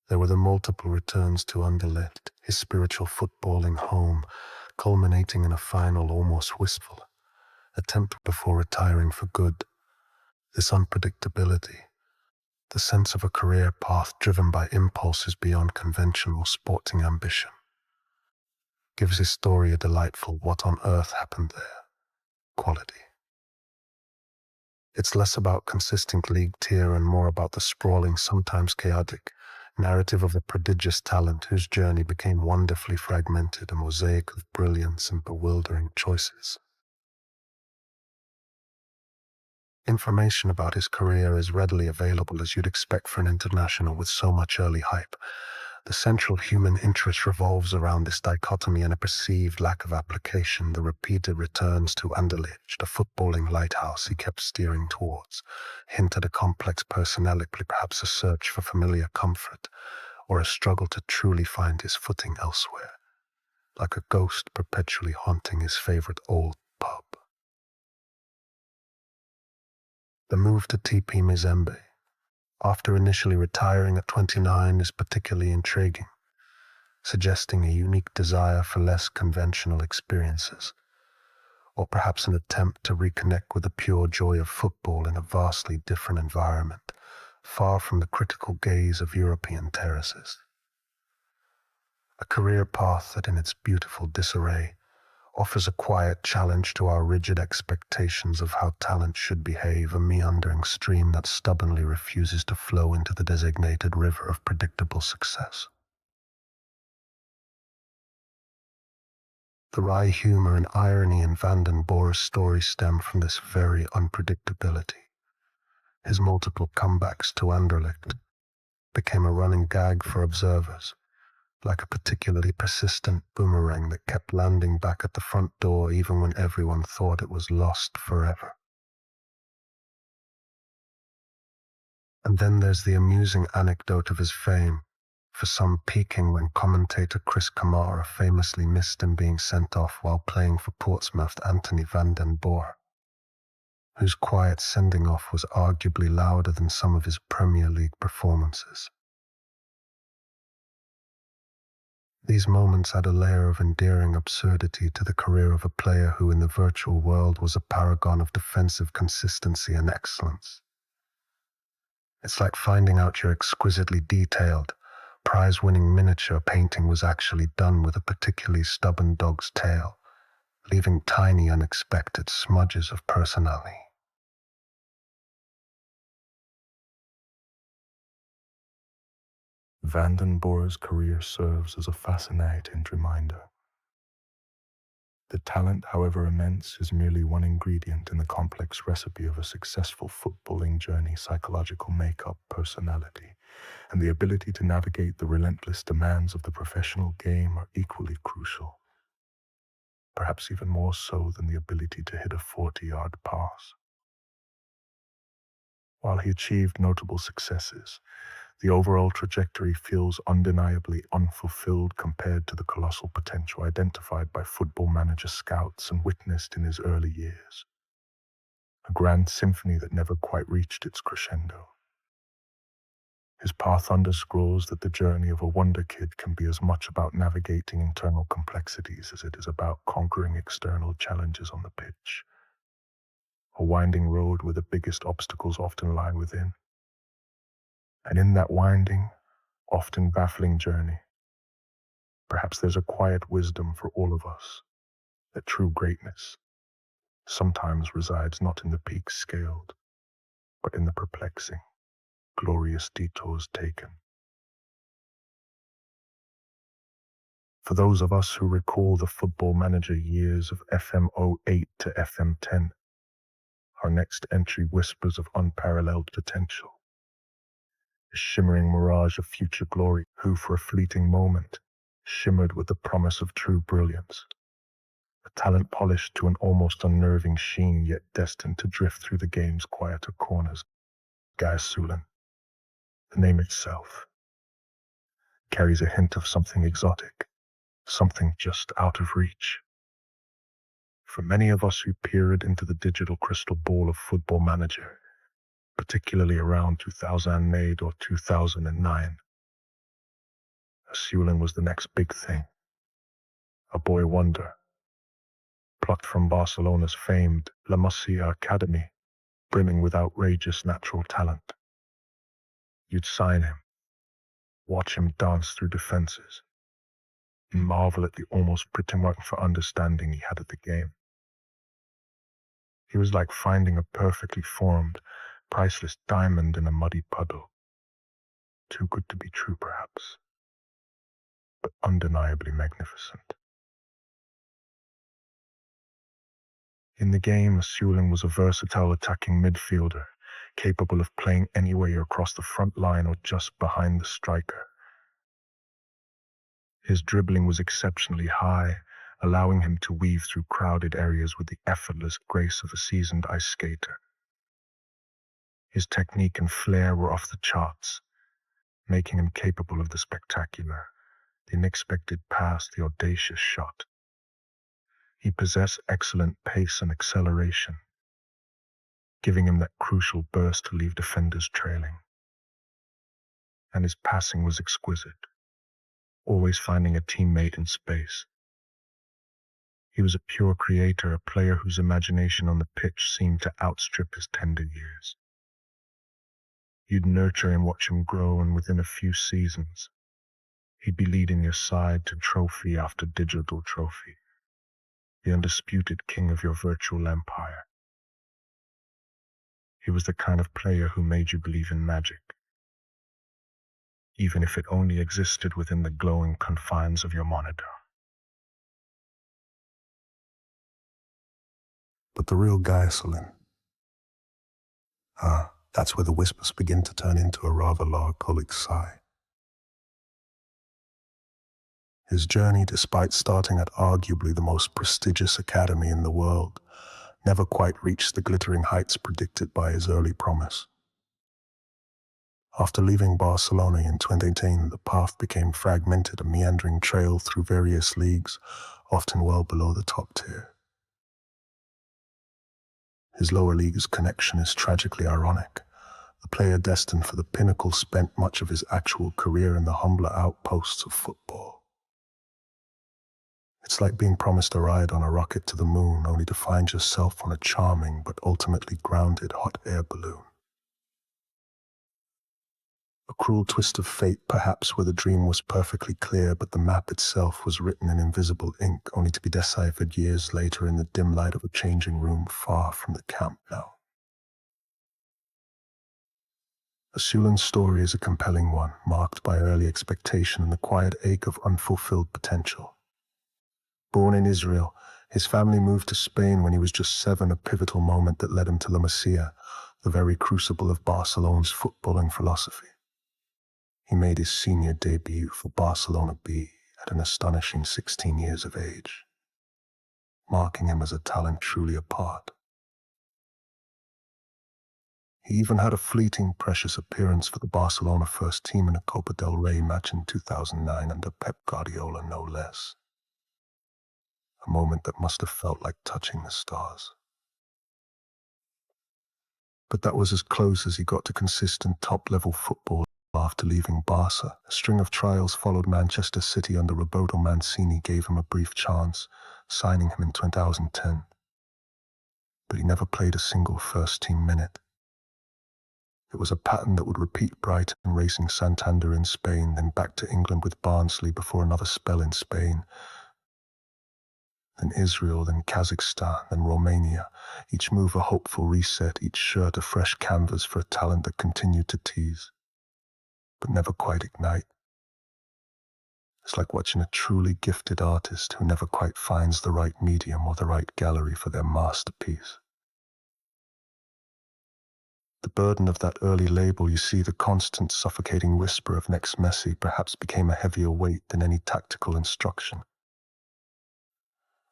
there were the multiple returns to Anderlecht, his spiritual footballing home, culminating in a final, almost wistful, attempt before retiring for good. This unpredictability, The sense of a career path driven by impulses beyond conventional sporting ambition gives his story a delightful "what on earth happened there" quality. It's less about consistent league tier and more about the sprawling, sometimes chaotic, narrative of a prodigious talent whose journey became wonderfully fragmented, a mosaic of brilliance and bewildering choices. Information about his career is readily available, as you'd expect for an international with so much early hype. The central human interest revolves around this dichotomy and a perceived lack of application, the repeated returns to Anderlecht, the footballing lighthouse he kept steering towards, hint at a complex personality, perhaps a search for familiar comfort, or a struggle to truly find his footing elsewhere, like a ghost perpetually haunting his favorite old pub. The move to TP Mazembe, after initially retiring at 29, is particularly intriguing, suggesting a unique desire for less conventional experiences, or perhaps an attempt to reconnect with the pure joy of football in a vastly different environment, far from the critical gaze of European terraces. A career path that, in its beautiful disarray, offers a quiet challenge to our rigid expectations of how talent should behave, a meandering stream that stubbornly refuses to flow into the designated river of predictable success. The wry humor and irony in Van den Boer's story stem from this very unpredictability. His multiple comebacks to Anderlecht became a running gag for observers, like a particularly persistent boomerang that kept landing back at the front door even when everyone thought it was lost forever. And then there's the amusing anecdote of his fame, for some peaking when commentator Chris Kamara famously missed him being sent off while playing for Portsmouth Anthony van den Boer, whose quiet sending off was arguably louder than some of his Premier League performances. These moments add a layer of endearing absurdity to the career of a player who in the virtual world was a paragon of defensive consistency and excellence. It's like finding out your exquisitely detailed, prize-winning miniature painting was actually done with a particularly stubborn dog's tail, leaving tiny unexpected smudges of personality. Van den Boer's career serves as a fascinating reminder. The talent, however immense, is merely one ingredient in the complex recipe of a successful footballing journey. Psychological makeup, personality, and the ability to navigate the relentless demands of the professional game are equally crucial, perhaps even more so than the ability to hit a 40-yard pass. While he achieved notable successes, the overall trajectory feels undeniably unfulfilled compared to the colossal potential identified by Football Manager scouts and witnessed in his early years. A grand symphony that never quite reached its crescendo. His path underscores that the journey of a Wonderkid can be as much about navigating internal complexities as it is about conquering external challenges on the pitch. A winding road where the biggest obstacles often lie within. And in that winding, often baffling journey, perhaps there's a quiet wisdom for all of us, that true greatness sometimes resides not in the peaks scaled, but in the perplexing, glorious detours taken. For those of us who recall the Football Manager years of FM08 to FM10, our next entry whispers of unparalleled potential. A shimmering mirage of future glory, who for a fleeting moment shimmered with the promise of true brilliance. A talent polished to an almost unnerving sheen, yet destined to drift through the game's quieter corners. Guy Sulin, the name itself, carries a hint of something exotic, something just out of reach. For many of us who peered into the digital crystal ball of Football Manager, particularly around 2008 or 2009, Sulin was the next big thing. A boy wonder, plucked from Barcelona's famed La Masia Academy, brimming with outrageous natural talent. You'd sign him, watch him dance through defenses, and marvel at the almost pretend for understanding he had of the game. He was like finding a perfectly formed, priceless diamond in a muddy puddle. Too good to be true, perhaps, but undeniably magnificent. In the game, Sulin was a versatile attacking midfielder, capable of playing anywhere across the front line or just behind the striker. His dribbling was exceptionally high, allowing him to weave through crowded areas with the effortless grace of a seasoned ice skater. His technique and flair were off the charts, making him capable of the spectacular, the unexpected pass, the audacious shot. He possessed excellent pace and acceleration, giving him that crucial burst to leave defenders trailing. And his passing was exquisite, always finding a teammate in space. He was a pure creator, a player whose imagination on the pitch seemed to outstrip his tender years. You'd nurture and watch him grow, and within a few seasons, he'd be leading your side to trophy after digital trophy, the undisputed king of your virtual empire. He was the kind of player who made you believe in magic, even if it only existed within the glowing confines of your monitor. But the real guy, Sulin. That's where the whispers begin to turn into a rather melancholic sigh. His journey, despite starting at arguably the most prestigious academy in the world, never quite reached the glittering heights predicted by his early promise. After leaving Barcelona in 2018, the path became fragmented, a meandering trail through various leagues, often well below the top tier. His Lowerleagues connection is tragically ironic. The player destined for the pinnacle spent much of his actual career in the humbler outposts of football. It's like being promised a ride on a rocket to the moon, only to find yourself on a charming but ultimately grounded hot air balloon. A cruel twist of fate, perhaps, where the dream was perfectly clear, but the map itself was written in invisible ink, only to be deciphered years later in the dim light of a changing room far from the camp now. Sulin's story is a compelling one, marked by early expectation and the quiet ache of unfulfilled potential. Born in Israel, his family moved to Spain when he was just 7, a pivotal moment that led him to La Masia, the very crucible of Barcelona's footballing philosophy. He made his senior debut for Barcelona B at an astonishing 16 years of age, marking him as a talent truly apart. He even had a fleeting, precious appearance for the Barcelona first team in a Copa del Rey match in 2009 under Pep Guardiola, no less. A moment that must have felt like touching the stars. But that was as close as he got to consistent top-level football after leaving Barca. A string of trials followed. Manchester City under Roberto Mancini gave him a brief chance, signing him in 2010. But he never played a single first-team minute. It was a pattern that would repeat: Brighton, Racing Santander in Spain, then back to England with Barnsley before another spell in Spain, then Israel, then Kazakhstan, then Romania, each move a hopeful reset, each shirt a fresh canvas for a talent that continued to tease, but never quite ignite. It's like watching a truly gifted artist who never quite finds the right medium or the right gallery for their masterpiece. The burden of that early label, you see, the constant suffocating whisper of next Messi, perhaps became a heavier weight than any tactical instruction.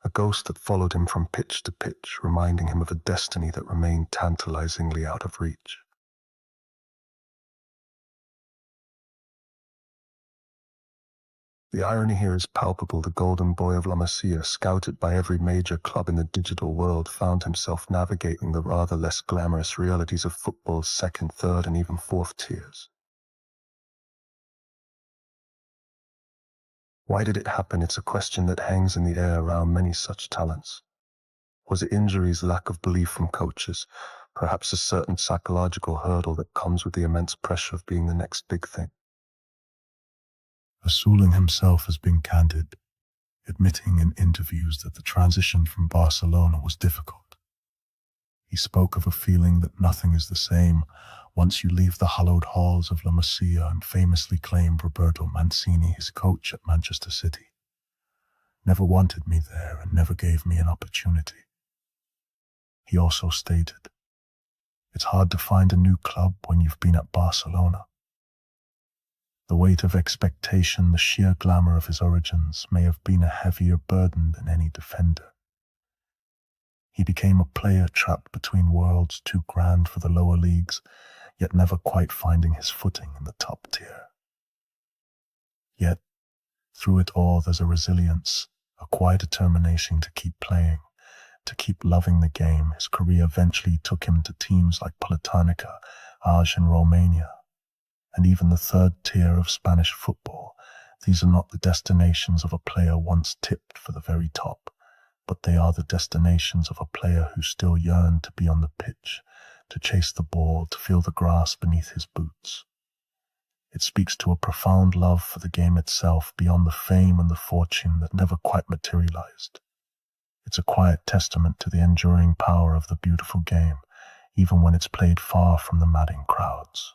A ghost that followed him from pitch to pitch, reminding him of a destiny that remained tantalizingly out of reach. The irony here is palpable. The golden boy of La Masia, scouted by every major club in the digital world, found himself navigating the rather less glamorous realities of football's second, third, and even fourth tiers. Why did it happen? It's a question that hangs in the air around many such talents. Was it injuries, lack of belief from coaches, perhaps a certain psychological hurdle that comes with the immense pressure of being the next big thing. Asuling himself has been candid, admitting in interviews that the transition from Barcelona was difficult. He spoke of a feeling that nothing is the same once you leave the hallowed halls of La Masia, and famously claimed Roberto Mancini, his coach at Manchester City, never wanted me there and never gave me an opportunity. He also stated, "It's hard to find a new club when you've been at Barcelona." The weight of expectation, the sheer glamour of his origins, may have been a heavier burden than any defender. He became a player trapped between worlds too grand for the lower leagues, yet never quite finding his footing in the top tier. Yet, through it all, there's a resilience, a quiet determination to keep playing, to keep loving the game. His career eventually took him to teams like Polotanica, Aj in Romania, and even the third tier of Spanish football. These are not the destinations of a player once tipped for the very top, but they are the destinations of a player who still yearned to be on the pitch, to chase the ball, to feel the grass beneath his boots. It speaks to a profound love for the game itself beyond the fame and the fortune that never quite materialized. It's a quiet testament to the enduring power of the beautiful game, even when it's played far from the madding crowds.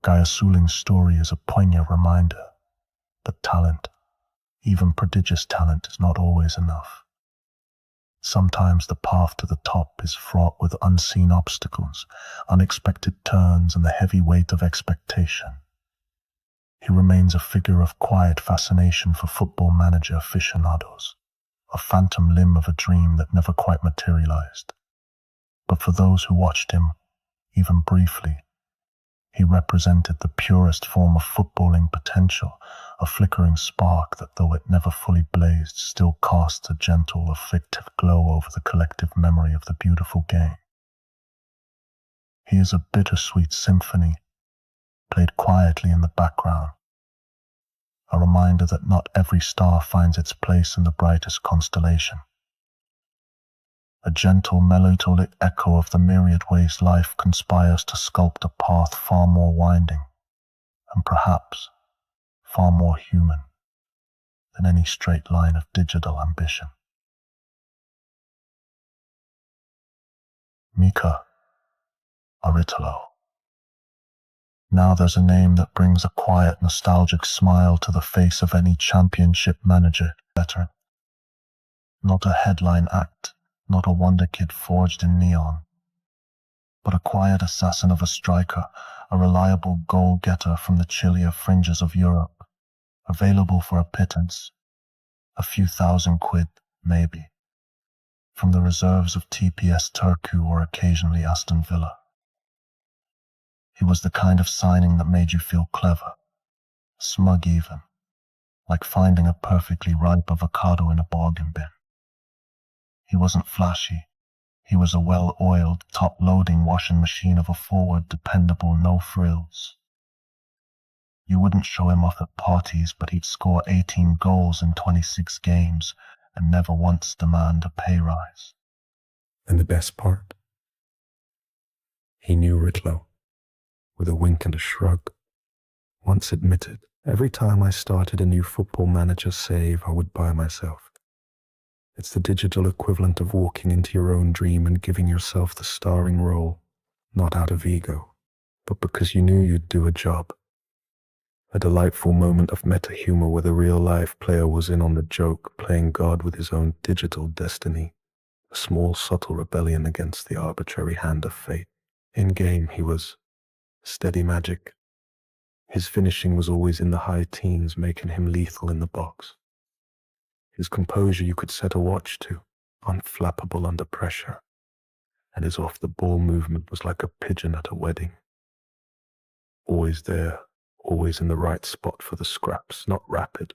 Guy Asuling's story is a poignant reminder that talent, even prodigious talent, is not always enough. Sometimes the path to the top is fraught with unseen obstacles, unexpected turns, and the heavy weight of expectation. He remains a figure of quiet fascination for football manager aficionados, a phantom limb of a dream that never quite materialized. But for those who watched him, even briefly, he represented the purest form of footballing potential, a flickering spark that, though it never fully blazed, still casts a gentle, affective glow over the collective memory of the beautiful game. He is a bittersweet symphony, played quietly in the background, a reminder that not every star finds its place in the brightest constellation. A gentle, melancholic echo of the myriad ways life conspires to sculpt a path far more winding, and perhaps far more human, than any straight line of digital ambition. Mika Aritalo. Now there's a name that brings a quiet, nostalgic smile to the face of any championship manager veteran. Not a headline act, not a Wonderkid forged in neon, but a quiet assassin of a striker, a reliable goal-getter from the chillier fringes of Europe, available for a pittance, a few £1,000, maybe, from the reserves of TPS Turku or occasionally Aston Villa. He was the kind of signing that made you feel clever, smug even, like finding a perfectly ripe avocado in a bargain bin. He wasn't flashy. He was a well-oiled, top-loading washing machine of a forward, dependable, no frills. You wouldn't show him off at parties, but he'd score 18 goals in 26 games and never once demand a pay rise. And the best part? He knew Ritlow, with a wink and a shrug. Once admitted, every time I started a new Football Manager save, I would buy myself. It's the digital equivalent of walking into your own dream and giving yourself the starring role, not out of ego, but because you knew you'd do a job. A delightful moment of meta-humor where the real-life player was in on the joke, playing God with his own digital destiny, a small subtle rebellion against the arbitrary hand of fate. In-game he was steady magic. His finishing was always in the high teens, making him lethal in the box. His composure you could set a watch to, unflappable under pressure, and his off-the-ball movement was like a pigeon at a wedding. Always there, always in the right spot for the scraps, not rapid,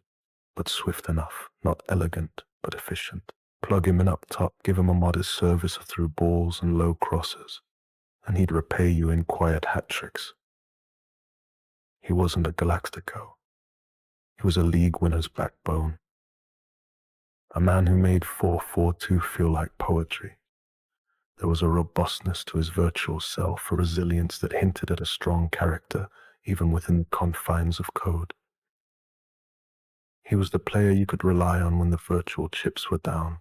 but swift enough, not elegant, but efficient. Plug him in up top, give him a modest service through balls and low crosses, and he'd repay you in quiet hat-tricks. He wasn't a Galactico. He was a league winner's backbone. A man who made 4-4-2 feel like poetry. There was a robustness to his virtual self, a resilience that hinted at a strong character, even within the confines of code. He was the player you could rely on when the virtual chips were down,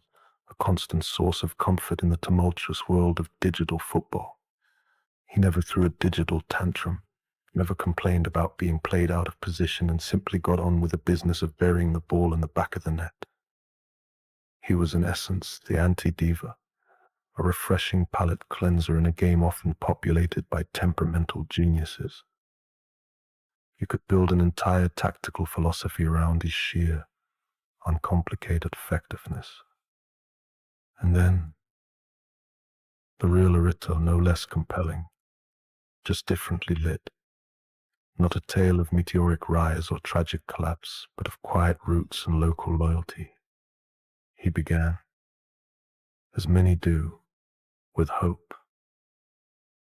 a constant source of comfort in the tumultuous world of digital football. He never threw a digital tantrum, never complained about being played out of position, and simply got on with the business of burying the ball in the back of the net. He was in essence the anti-diva, a refreshing palate cleanser in a game often populated by temperamental geniuses. You could build an entire tactical philosophy around his sheer, uncomplicated effectiveness. And then, the real Arito, no less compelling, just differently lit. Not a tale of meteoric rise or tragic collapse, but of quiet roots and local loyalty. He began, as many do, with hope,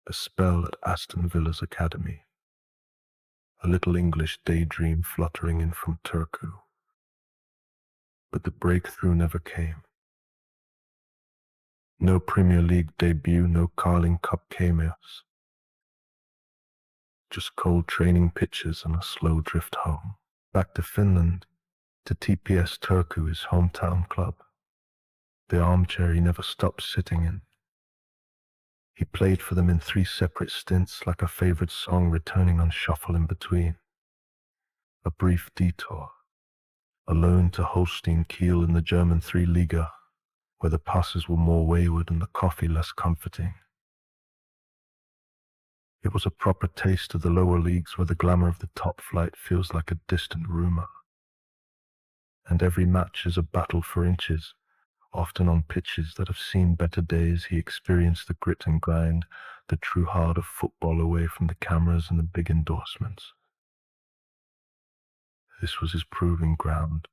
a spell at Aston Villa's academy, a little English daydream fluttering in from Turku. But the breakthrough never came. No Premier League debut, no Carling Cup cameos. Just cold training pitches and a slow drift home. Back to Finland, to TPS Turku, his hometown club. The armchair he never stopped sitting in. He played for them in 3 separate stints, like a favorite song returning on shuffle in between. A brief detour, a loan to Holstein Kiel in the German 3 Liga, where the passes were more wayward and the coffee less comforting. It was a proper taste of the lower leagues, where the glamour of the top flight feels like a distant rumor. And every match is a battle for inches. Often on pitches that have seen better days, he experienced the grit and grind, the true heart of football away from the cameras and the big endorsements. This was his proving ground,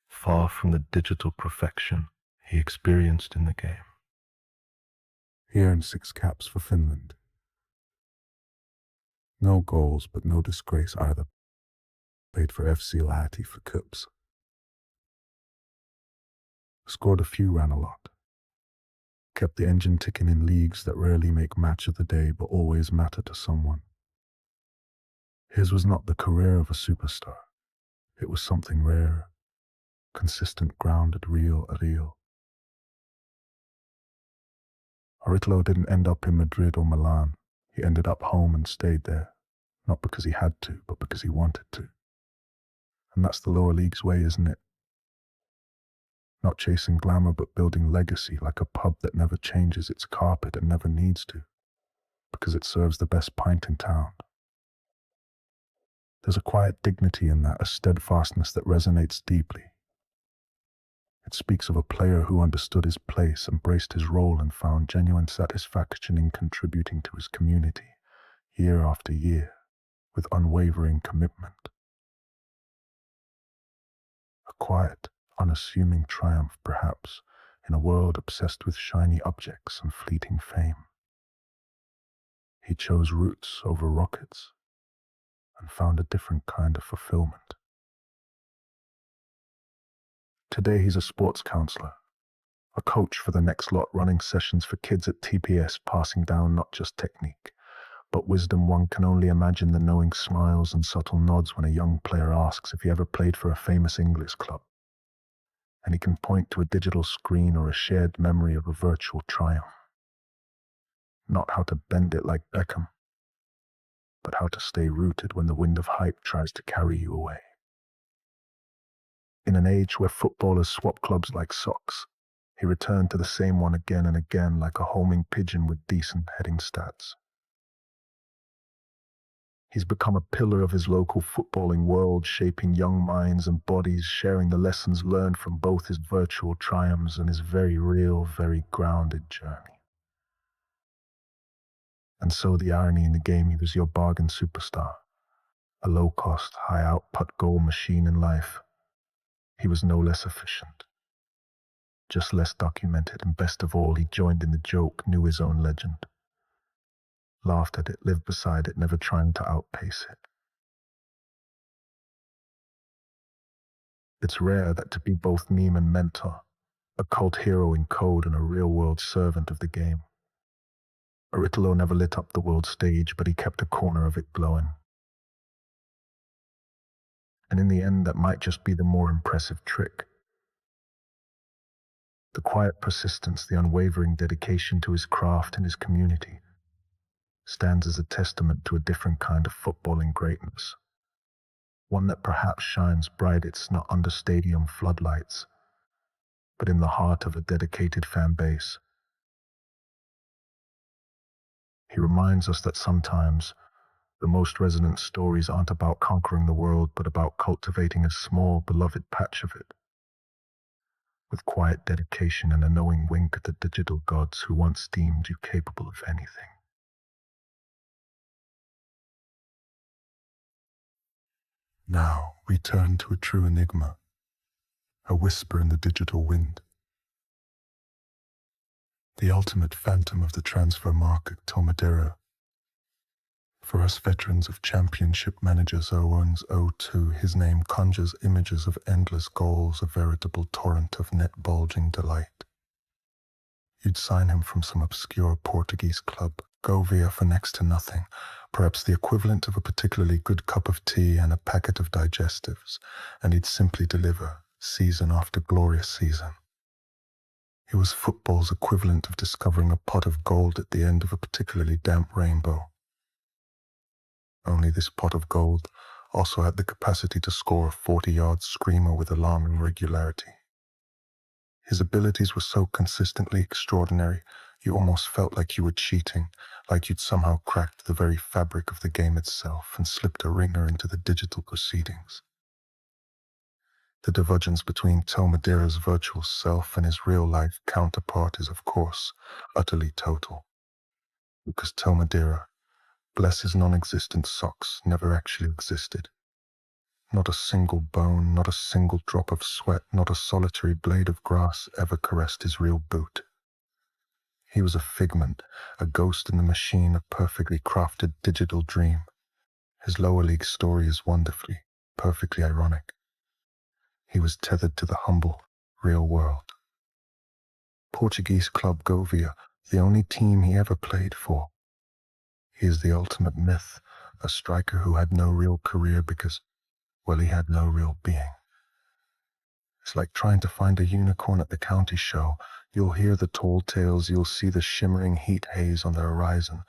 far from the digital perfection he experienced in the game. He earned 6 caps for Finland. No goals, but no disgrace either. Played for FC Lahti for cups. Scored a few, ran a lot. Kept the engine ticking in leagues that rarely make match of the day, but always matter to someone. His was not the career of a superstar. It was something rare, consistent, grounded, real. Aritlo didn't end up in Madrid or Milan. He ended up home and stayed there, not because he had to, but because he wanted to. And that's the lower leagues way, isn't it? Not chasing glamour, but building legacy, like a pub that never changes its carpet and never needs to, because it serves the best pint in town. There's a quiet dignity in that, a steadfastness that resonates deeply. It speaks of a player who understood his place, embraced his role, and found genuine satisfaction in contributing to his community, year after year, with unwavering commitment. A quiet, unassuming triumph, perhaps, in a world obsessed with shiny objects and fleeting fame. He chose roots over rockets and found a different kind of fulfillment. Today he's a sports counselor, a coach for the next lot, running sessions for kids at TPS, passing down not just technique, but wisdom. One can only imagine the knowing smiles and subtle nods when a young player asks if he ever played for a famous English club. And he can point to a digital screen or a shared memory of a virtual triumph. Not how to bend it like Beckham, but how to stay rooted when the wind of hype tries to carry you away. In an age where footballers swap clubs like socks, he returned to the same one again and again, like a homing pigeon with decent heading stats. He's become a pillar of his local footballing world, shaping young minds and bodies, sharing the lessons learned from both his virtual triumphs and his very real, very grounded journey. And so the irony in the game, he was your bargain superstar, a low-cost, high-output goal machine in life. He was no less efficient, just less documented, and best of all, he joined in the joke, knew his own legend, laughed at it, lived beside it, never trying to outpace it. It's rare that to be both meme and mentor, a cult hero in code and a real-world servant of the game. Aritolo never lit up the world stage, but he kept a corner of it glowing. And in the end, that might just be the more impressive trick. The quiet persistence, the unwavering dedication to his craft and his community stands as a testament to a different kind of footballing greatness. One that perhaps shines brightest not under stadium floodlights, but in the heart of a dedicated fan base. He reminds us that sometimes the most resonant stories aren't about conquering the world, but about cultivating a small, beloved patch of it, with quiet dedication and a knowing wink at the digital gods who once deemed you capable of anything. Now we turn to a true enigma, a whisper in the digital wind. The ultimate phantom of the transfer market, Tomadero. For us veterans of championship managers 01s02, his name conjures images of endless goals, a veritable torrent of net-bulging delight. You'd sign him from some obscure Portuguese club, Govia, for next to nothing, perhaps the equivalent of a particularly good cup of tea and a packet of digestives, and he'd simply deliver, season after glorious season. He was football's equivalent of discovering a pot of gold at the end of a particularly damp rainbow. Only this pot of gold also had the capacity to score a 40-yard screamer with alarming regularity. His abilities were so consistently extraordinary, you almost felt like you were cheating, like you'd somehow cracked the very fabric of the game itself and slipped a ringer into the digital proceedings. The divergence between Tomadero's virtual self and his real-life counterpart is, of course, utterly total. Because Tomadero, bless his non-existent socks, never actually existed. Not a single bone, not a single drop of sweat, not a solitary blade of grass ever caressed his real boot. He was a figment, a ghost in the machine, a perfectly crafted digital dream. His lower league story is wonderfully, perfectly ironic. He was tethered to the humble, real world. Portuguese club Govia, the only team he ever played for. He is the ultimate myth, a striker who had no real career because, well, he had no real being. It's like trying to find a unicorn at the county show. You'll hear the tall tales, you'll see the shimmering heat haze on the horizon,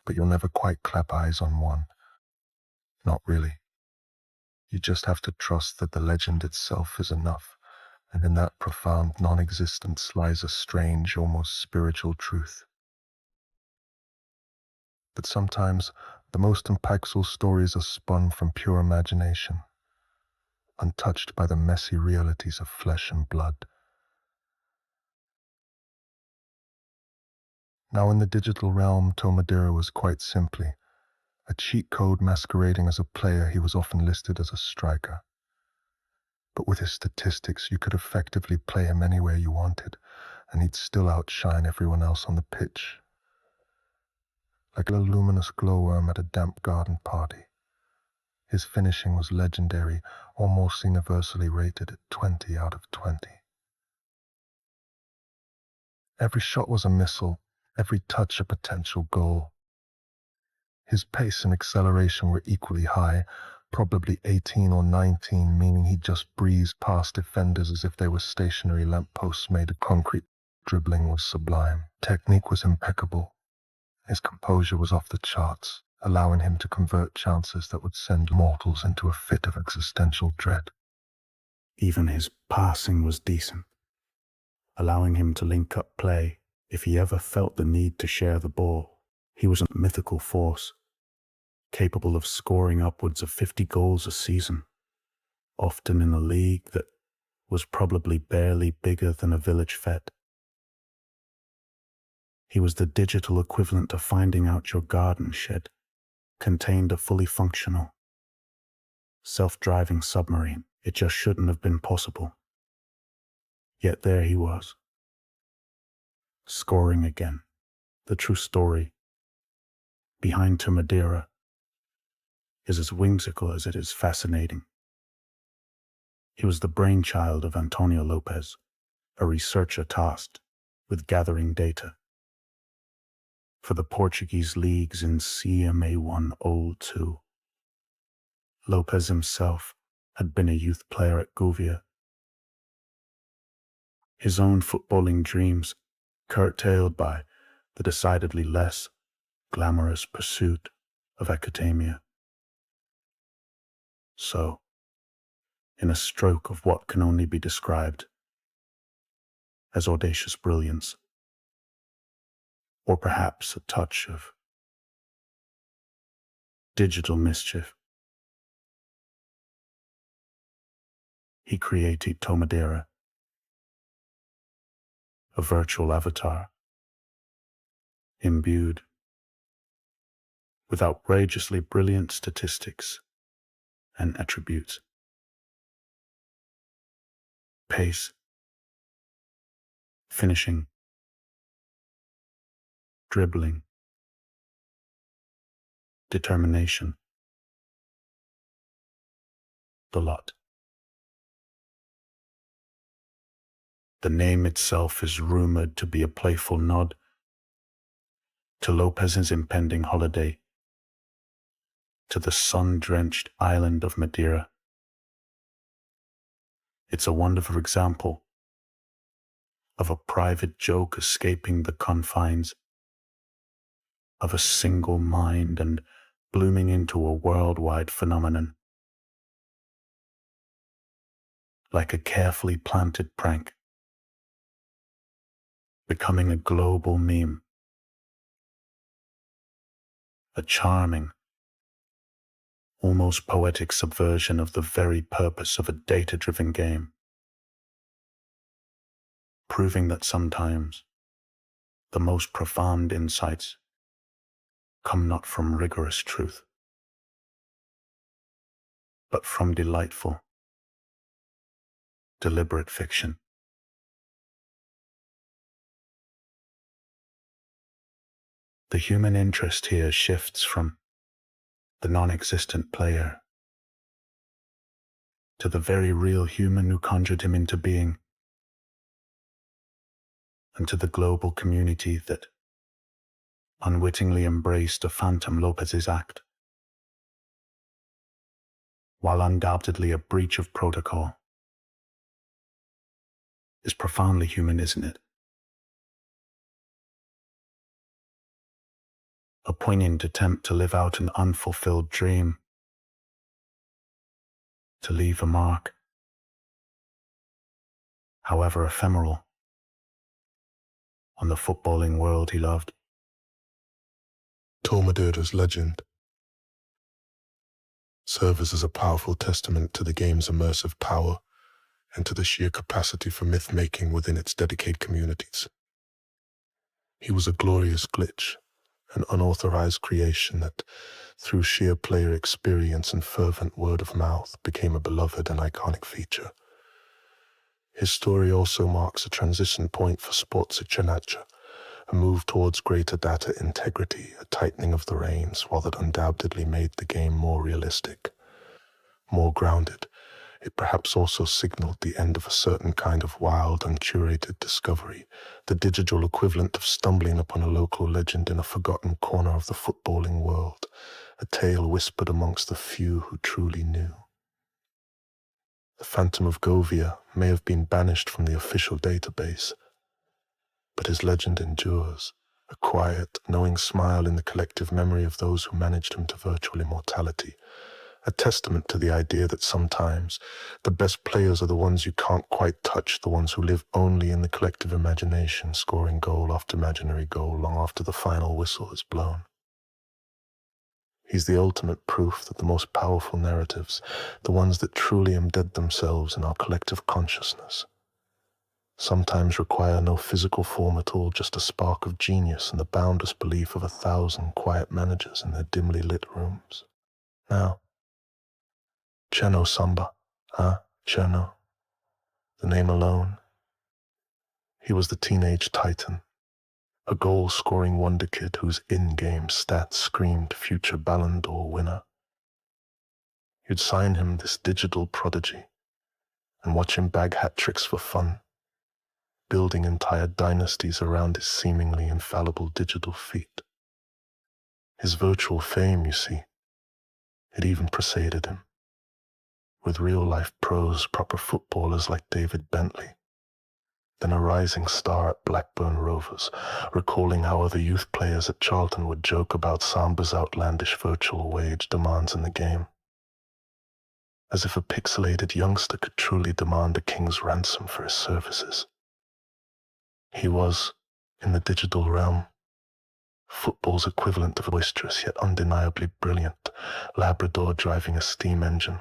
but you'll never quite clap eyes on one. Not really. You just have to trust that the legend itself is enough, and in that profound non-existence lies a strange, almost spiritual truth. But sometimes the most impactful stories are spun from pure imagination, untouched by the messy realities of flesh and blood. Now in the digital realm, Tomadero was quite simply a cheat code masquerading as a player. He was often listed as a striker. But with his statistics, you could effectively play him anywhere you wanted, and he'd still outshine everyone else on the pitch. Like a luminous glowworm at a damp garden party. His finishing was legendary, almost universally rated at 20 out of 20. Every shot was a missile, every touch a potential goal. His pace and acceleration were equally high, probably 18 or 19, meaning he just breezed past defenders as if they were stationary lampposts made of concrete. Dribbling was sublime. Technique was impeccable. His composure was off the charts, allowing him to convert chances that would send mortals into a fit of existential dread. Even his passing was decent, allowing him to link up play if he ever felt the need to share the ball. He was a mythical force, capable of scoring upwards of 50 goals a season, often in a league that was probably barely bigger than a village fete. He was the digital equivalent of finding out your garden shed contained a fully functional, self-driving submarine. It just shouldn't have been possible. Yet there he was, scoring again. The true story behind Tomadero is as whimsical as it is fascinating. He was the brainchild of Antonio Lopez, a researcher tasked with gathering data. for the Portuguese leagues in CMA1-02. Lopez himself had been a youth player at Gouvier. His own footballing dreams curtailed by the decidedly less glamorous pursuit of academia. So, in a stroke of what can only be described as audacious brilliance, or perhaps a touch of digital mischief, he created Tomadeira, a virtual avatar, imbued with outrageously brilliant statistics and attributes. Pace, finishing, dribbling, determination, the lot. The name itself is rumored to be a playful nod to Lopez's impending holiday to the sun-drenched island of Madeira. It's a wonderful example of a private joke escaping the confines of a single mind and blooming into a worldwide phenomenon. Like a carefully planted prank, becoming a global meme. A charming, almost poetic subversion of the very purpose of a data-driven game, proving that sometimes the most profound insights come not from rigorous truth, but from delightful, deliberate fiction. The human interest here shifts from the non-existent player to the very real human who conjured him into being, and to the global community that unwittingly embraced a phantom Lopez's act. While undoubtedly a breach of protocol, is profoundly human, isn't it? A poignant attempt to live out an unfulfilled dream, to leave a mark, however ephemeral, on the footballing world he loved. Tomadeira's legend serves as a powerful testament to the game's immersive power and to the sheer capacity for myth-making within its dedicated communities. He was a glorious glitch, an unauthorized creation that, through sheer player experience and fervent word of mouth, became a beloved and iconic feature. His story also marks a transition point for sports Icinacha, a move towards greater data integrity, a tightening of the reins, while that undoubtedly made the game more realistic, more grounded. It perhaps also signaled the end of a certain kind of wild, uncurated discovery, the digital equivalent of stumbling upon a local legend in a forgotten corner of the footballing world, a tale whispered amongst the few who truly knew. The Phantom of Govia may have been banished from the official database, but his legend endures, a quiet, knowing smile in the collective memory of those who managed him to virtual immortality, a testament to the idea that sometimes the best players are the ones you can't quite touch, the ones who live only in the collective imagination, scoring goal after imaginary goal long after the final whistle is blown. He's the ultimate proof that the most powerful narratives, the ones that truly embed themselves in our collective consciousness, sometimes require no physical form at all, just a spark of genius and the boundless belief of 1,000 quiet managers in their dimly lit rooms. Now, Cherno Samba, Cherno, the name alone. He was the teenage titan, a goal-scoring wonderkid whose in-game stats screamed future Ballon d'Or winner. You'd sign him this digital prodigy and watch him bag hat tricks for fun, building entire dynasties around his seemingly infallible digital feat. His virtual fame, you see, it even preceded him. With real-life pros, proper footballers like David Bentley, then a rising star at Blackburn Rovers, recalling how other youth players at Charlton would joke about Samba's outlandish virtual wage demands in the game. As if a pixelated youngster could truly demand a king's ransom for his services. He was, in the digital realm, football's equivalent of a boisterous yet undeniably brilliant Labrador driving a steam engine.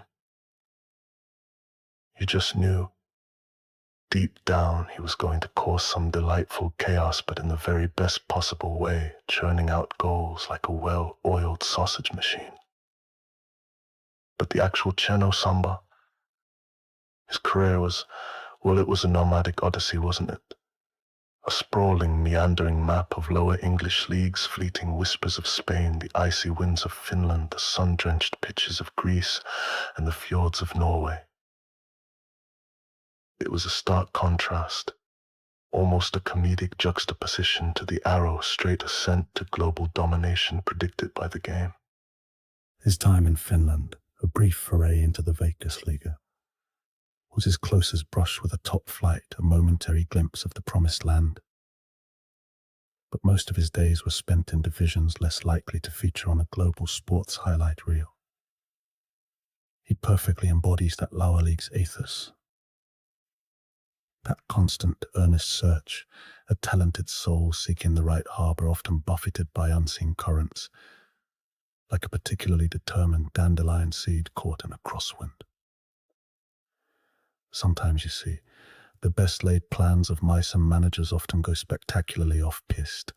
You just knew, deep down, he was going to cause some delightful chaos, but in the very best possible way, churning out goals like a well-oiled sausage machine. But the actual Cheno Samba, his career was, well, it was a nomadic odyssey, wasn't it? A sprawling, meandering map of lower English leagues, fleeting whispers of Spain, the icy winds of Finland, the sun-drenched pitches of Greece, and the fjords of Norway. It was a stark contrast, almost a comedic juxtaposition to the arrow straight ascent to global domination predicted by the game. His time in Finland, a brief foray into the Veikkausliiga, was his closest brush with a top flight, a momentary glimpse of the promised land. But most of his days were spent in divisions less likely to feature on a global sports highlight reel. He perfectly embodies that Lowerleagues ethos. That constant, earnest search, a talented soul seeking the right harbour, often buffeted by unseen currents, like a particularly determined dandelion seed caught in a crosswind. Sometimes, you see, the best laid plans of mice and managers often go spectacularly off-piste,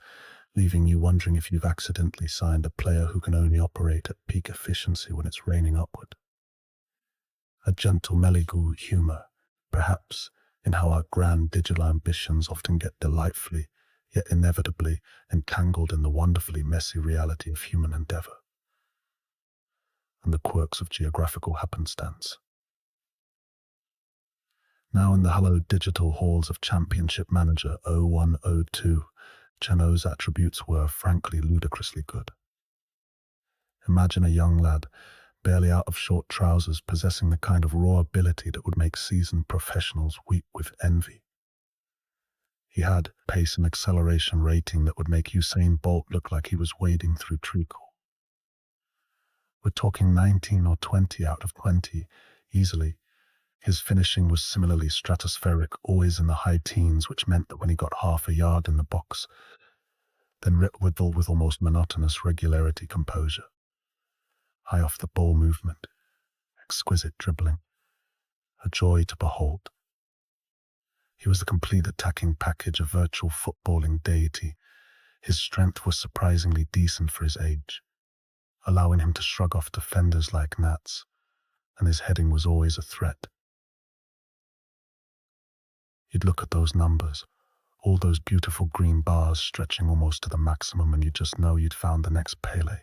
leaving you wondering if you've accidentally signed a player who can only operate at peak efficiency when it's raining upward. A gentle Meligu humour, perhaps, in how our grand digital ambitions often get delightfully, yet inevitably, entangled in the wonderfully messy reality of human endeavour, and the quirks of geographical happenstance. Now in the hallowed digital halls of Championship Manager 0102, Cheno's attributes were frankly ludicrously good. Imagine a young lad, barely out of short trousers, possessing the kind of raw ability that would make seasoned professionals weep with envy. He had pace and acceleration rating that would make Usain Bolt look like he was wading through treacle. We're talking 19 or 20 out of 20, easily. His finishing was similarly stratospheric, always in the high teens, which meant that when he got half a yard in the box, then ripped with almost monotonous regularity composure. High off the ball movement, exquisite dribbling, a joy to behold. He was the complete attacking package, a virtual footballing deity. His strength was surprisingly decent for his age, allowing him to shrug off defenders like gnats, and his heading was always a threat. You'd look at those numbers, all those beautiful green bars stretching almost to the maximum, and you'd just know you'd found the next Pele.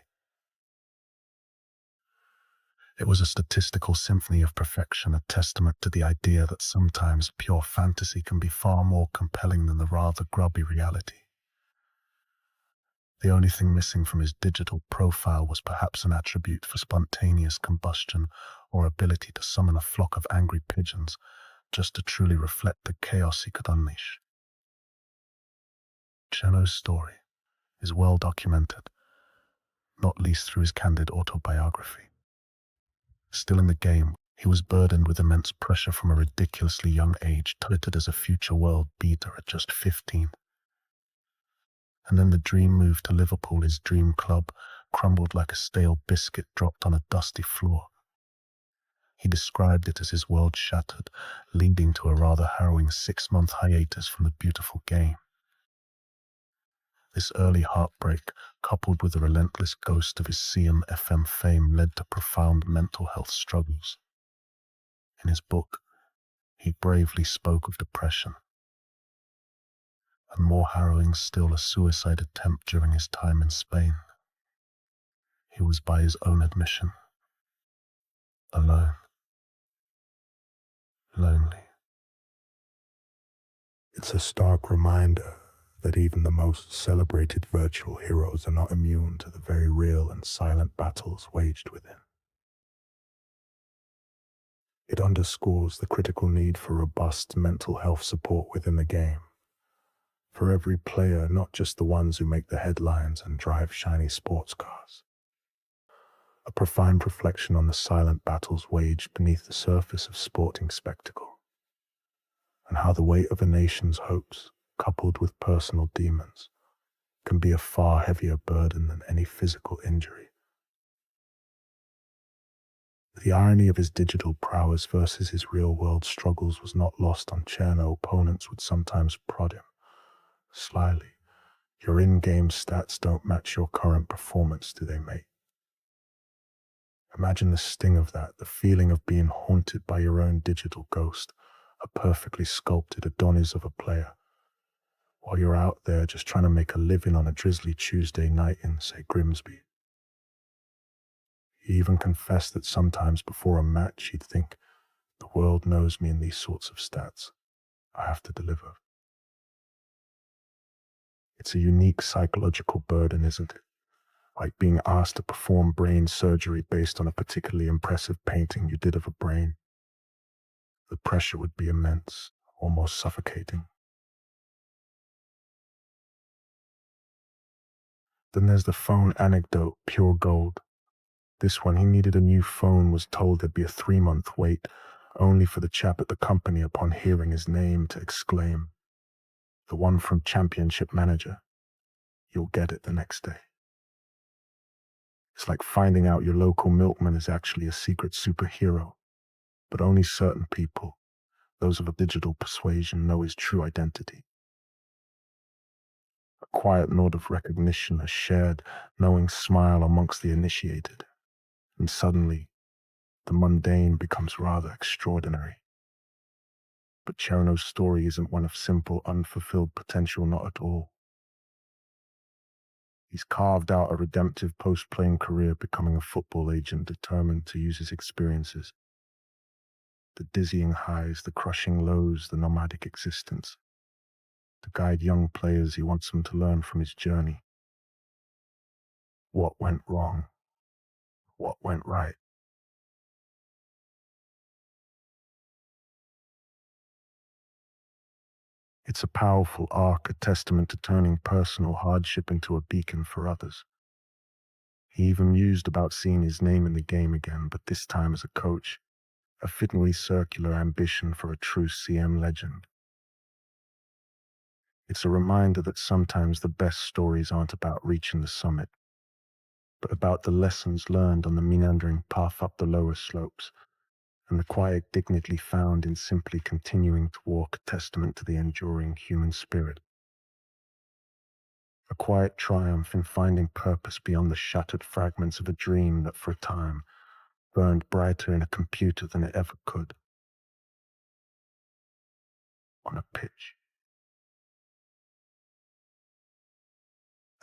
It was a statistical symphony of perfection, a testament to the idea that sometimes pure fantasy can be far more compelling than the rather grubby reality. The only thing missing from his digital profile was perhaps an attribute for spontaneous combustion or ability to summon a flock of angry pigeons, just to truly reflect the chaos he could unleash. Cheno's story is well documented, not least through his candid autobiography. Still in the game, he was burdened with immense pressure from a ridiculously young age, touted as a future world beater at just 15. And then the dream move to Liverpool, his dream club, crumbled like a stale biscuit dropped on a dusty floor. He described it as his world shattered, leading to a rather harrowing 6-month hiatus from the beautiful game. This early heartbreak, coupled with the relentless ghost of his CM-FM fame, led to profound mental health struggles. In his book, he bravely spoke of depression, and more harrowing still, a suicide attempt during his time in Spain. He was, by his own admission, alone, lonely. It's a stark reminder that even the most celebrated virtual heroes are not immune to the very real and silent battles waged within. It underscores the critical need for robust mental health support within the game. For every player, not just the ones who make the headlines and drive shiny sports cars. A profound reflection on the silent battles waged beneath the surface of sporting spectacle, and how the weight of a nation's hopes, coupled with personal demons, can be a far heavier burden than any physical injury. The irony of his digital prowess versus his real-world struggles was not lost on Cherno. Opponents would sometimes prod him, slyly. Your in-game stats don't match your current performance, do they, mate? Imagine the sting of that, the feeling of being haunted by your own digital ghost, a perfectly sculpted Adonis of a player, while you're out there just trying to make a living on a drizzly Tuesday night in, say, Grimsby. He even confessed that sometimes before a match he'd think, the world knows me in these sorts of stats. I have to deliver. It's a unique psychological burden, isn't it? Like being asked to perform brain surgery based on a particularly impressive painting you did of a brain. The pressure would be immense, almost suffocating. Then there's the phone anecdote, pure gold. This one, he needed a new phone, was told there'd be a 3-month wait, only for the chap at the company upon hearing his name to exclaim, "The one from Championship Manager. You'll get it the next day." It's like finding out your local milkman is actually a secret superhero, but only certain people, those of a digital persuasion, know his true identity. A quiet nod of recognition, a shared, knowing smile amongst the initiated, and suddenly, the mundane becomes rather extraordinary. But Cherno's story isn't one of simple, unfulfilled potential, not at all. He's carved out a redemptive post-playing career, becoming a football agent determined to use his experiences. The dizzying highs, the crushing lows, the nomadic existence. To guide young players, he wants them to learn from his journey. What went wrong? What went right? It's a powerful arc, a testament to turning personal hardship into a beacon for others. He even mused about seeing his name in the game again, but this time as a coach, a fittingly circular ambition for a true CM legend. It's a reminder that sometimes the best stories aren't about reaching the summit, but about the lessons learned on the meandering path up the lower slopes, and the quiet dignity found in simply continuing to walk, a testament to the enduring human spirit. A quiet triumph in finding purpose beyond the shattered fragments of a dream that for a time burned brighter in a computer than it ever could. On a pitch.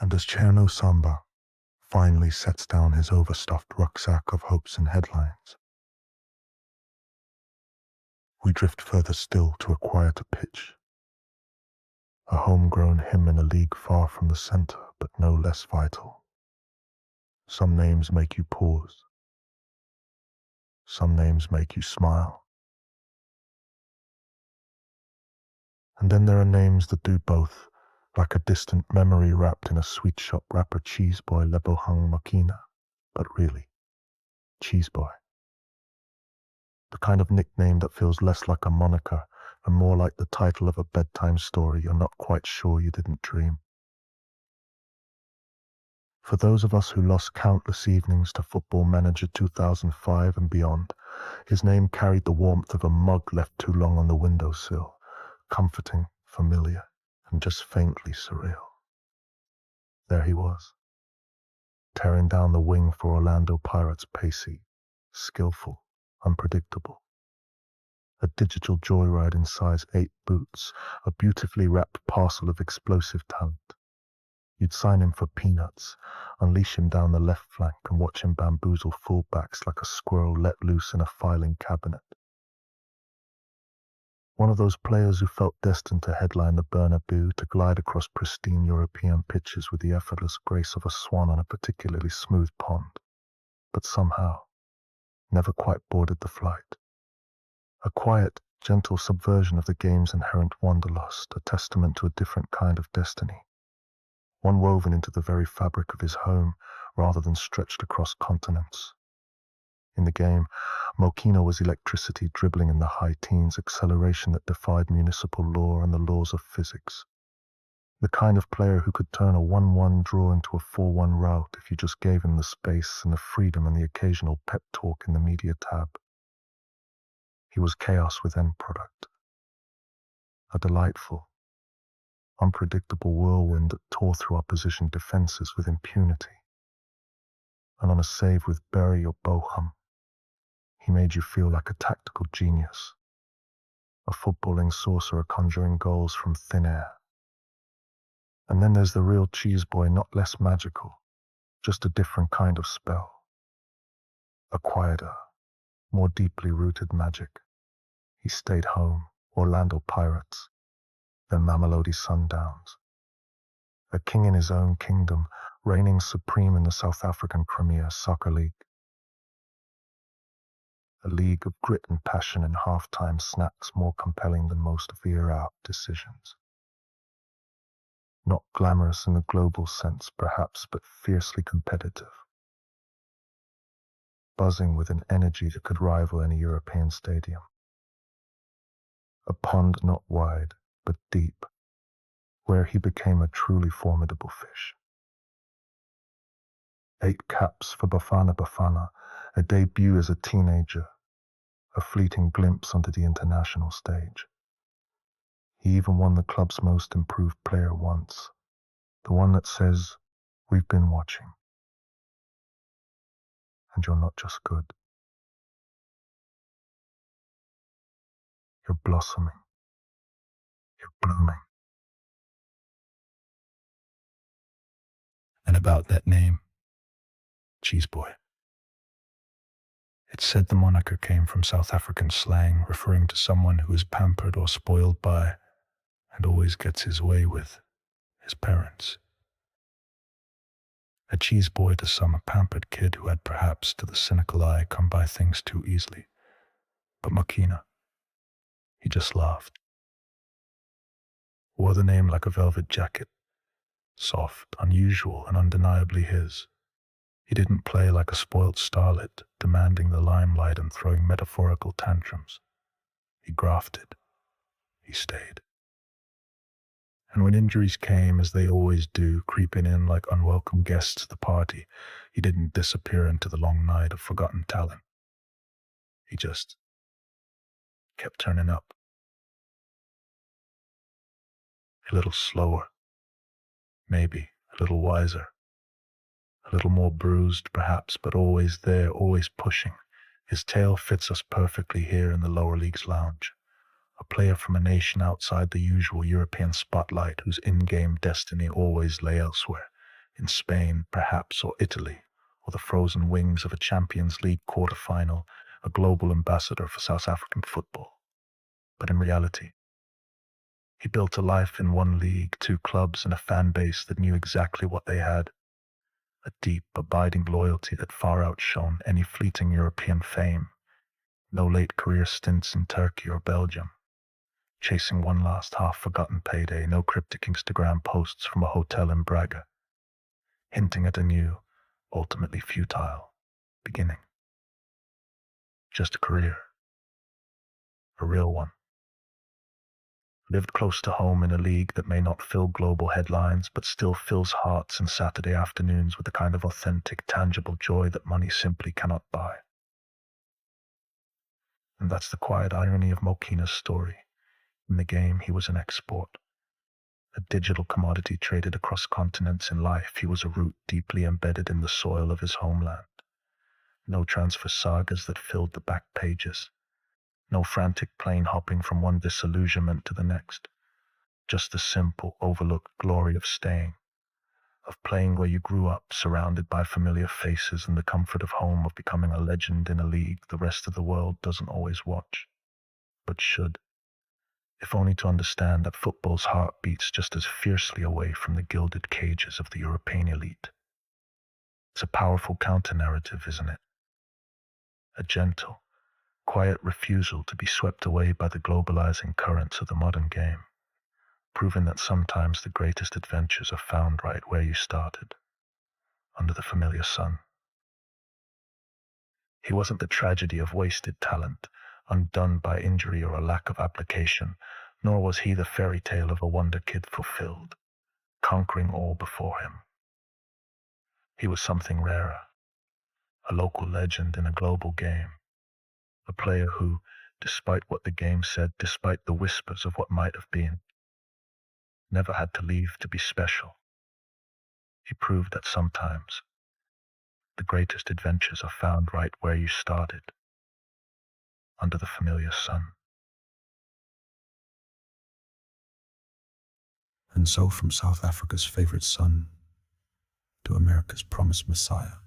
And as Cherno Samba finally sets down his overstuffed rucksack of hopes and headlines, we drift further still to a quieter pitch. A homegrown hymn in a league far from the center, but no less vital. Some names make you pause. Some names make you smile. And then there are names that do both, like a distant memory wrapped in a sweet shop wrapper, Cheese Boy Lebohang Makina, but really, Cheese Boy. The kind of nickname that feels less like a moniker and more like the title of a bedtime story you're not quite sure you didn't dream. For those of us who lost countless evenings to Football Manager 2005 and beyond, his name carried the warmth of a mug left too long on the windowsill, comforting, familiar, and just faintly surreal. There he was, tearing down the wing for Orlando Pirates, pacey, skillful, unpredictable. A digital joyride in size 8 boots, a beautifully wrapped parcel of explosive talent. You'd sign him for peanuts, unleash him down the left flank and watch him bamboozle fullbacks like a squirrel let loose in a filing cabinet. One of those players who felt destined to headline the Bernabeu, to glide across pristine European pitches with the effortless grace of a swan on a particularly smooth pond, but somehow never quite boarded the flight. A quiet, gentle subversion of the game's inherent wanderlust, a testament to a different kind of destiny, one woven into the very fabric of his home rather than stretched across continents. In the game, Mokino was electricity dribbling in the high teens, acceleration that defied municipal law and the laws of physics. The kind of player who could turn a 1-1 draw into a 4-1 rout if you just gave him the space and the freedom and the occasional pep talk in the media tab. He was chaos with end product. A delightful, unpredictable whirlwind that tore through opposition defenses with impunity. And on a save with Berry or Bochum, he made you feel like a tactical genius, a footballing sorcerer conjuring goals from thin air. And then there's the real cheese boy, not less magical, just a different kind of spell. A quieter, more deeply rooted magic. He stayed home, Orlando Pirates, then Mamelodi Sundowns. A king in his own kingdom, reigning supreme in the South African Premier Soccer League. A league of grit and passion and half-time snacks more compelling than most veer-out decisions. Not glamorous in the global sense, perhaps, but fiercely competitive. Buzzing with an energy that could rival any European stadium. A pond not wide, but deep, where he became a truly formidable fish. 8 caps for Bafana Bafana, a debut as a teenager, a fleeting glimpse onto the international stage. He even won the club's most improved player once, the one that says, "We've been watching. And you're not just good. You're blossoming. You're blooming." And about that name, Cheese Boy. It's said the moniker came from South African slang, referring to someone who is pampered or spoiled by, and always gets his way with, his parents. A cheese boy to some, a pampered kid who had perhaps, to the cynical eye, come by things too easily. But Makina, he just laughed. Wore the name like a velvet jacket, soft, unusual, and undeniably his. He didn't play like a spoilt starlet, demanding the limelight and throwing metaphorical tantrums. He grafted. He stayed. And when injuries came, as they always do, creeping in like unwelcome guests to the party, he didn't disappear into the long night of forgotten talent. He just kept turning up. A little slower, maybe a little wiser, a little more bruised perhaps, but always there, always pushing. His tale fits us perfectly here in the Lowerleagues lounge. A player from a nation outside the usual European spotlight whose in-game destiny always lay elsewhere, in Spain perhaps, or Italy, or the frozen wings of a Champions League quarter-final, a global ambassador for South African football. But in reality, he built a life in one league, 2 clubs, and a fan base that knew exactly what they had. A deep, abiding loyalty that far outshone any fleeting European fame. No late career stints in Turkey or Belgium. Chasing one last half-forgotten payday, no cryptic Instagram posts from a hotel in Braga. Hinting at a new, ultimately futile, beginning. Just a career. A real one. Lived close to home in a league that may not fill global headlines, but still fills hearts and Saturday afternoons with the kind of authentic, tangible joy that money simply cannot buy. And that's the quiet irony of Mokina's story. In the game, he was an export. A digital commodity traded across continents. In life, he was a root deeply embedded in the soil of his homeland. No transfer sagas that filled the back pages. No frantic plane hopping from one disillusionment to the next. Just the simple, overlooked glory of staying. Of playing where you grew up, surrounded by familiar faces, and the comfort of home, of becoming a legend in a league the rest of the world doesn't always watch, but should. if only to understand that football's heart beats just as fiercely away from the gilded cages of the European elite. It's a powerful counter-narrative, isn't it? A gentle, quiet refusal to be swept away by the globalizing currents of the modern game, proving that sometimes the greatest adventures are found right where you started, under the familiar sun. He wasn't the tragedy of wasted talent, undone by injury or a lack of application, nor was he the fairy tale of a wonder kid fulfilled, conquering all before him. He was something rarer, a local legend in a global game, a player who, despite what the game said, despite the whispers of what might have been, never had to leave to be special. He proved that sometimes the greatest adventures are found right where you started, under the familiar sun. And so from South Africa's favorite son to America's promised Messiah.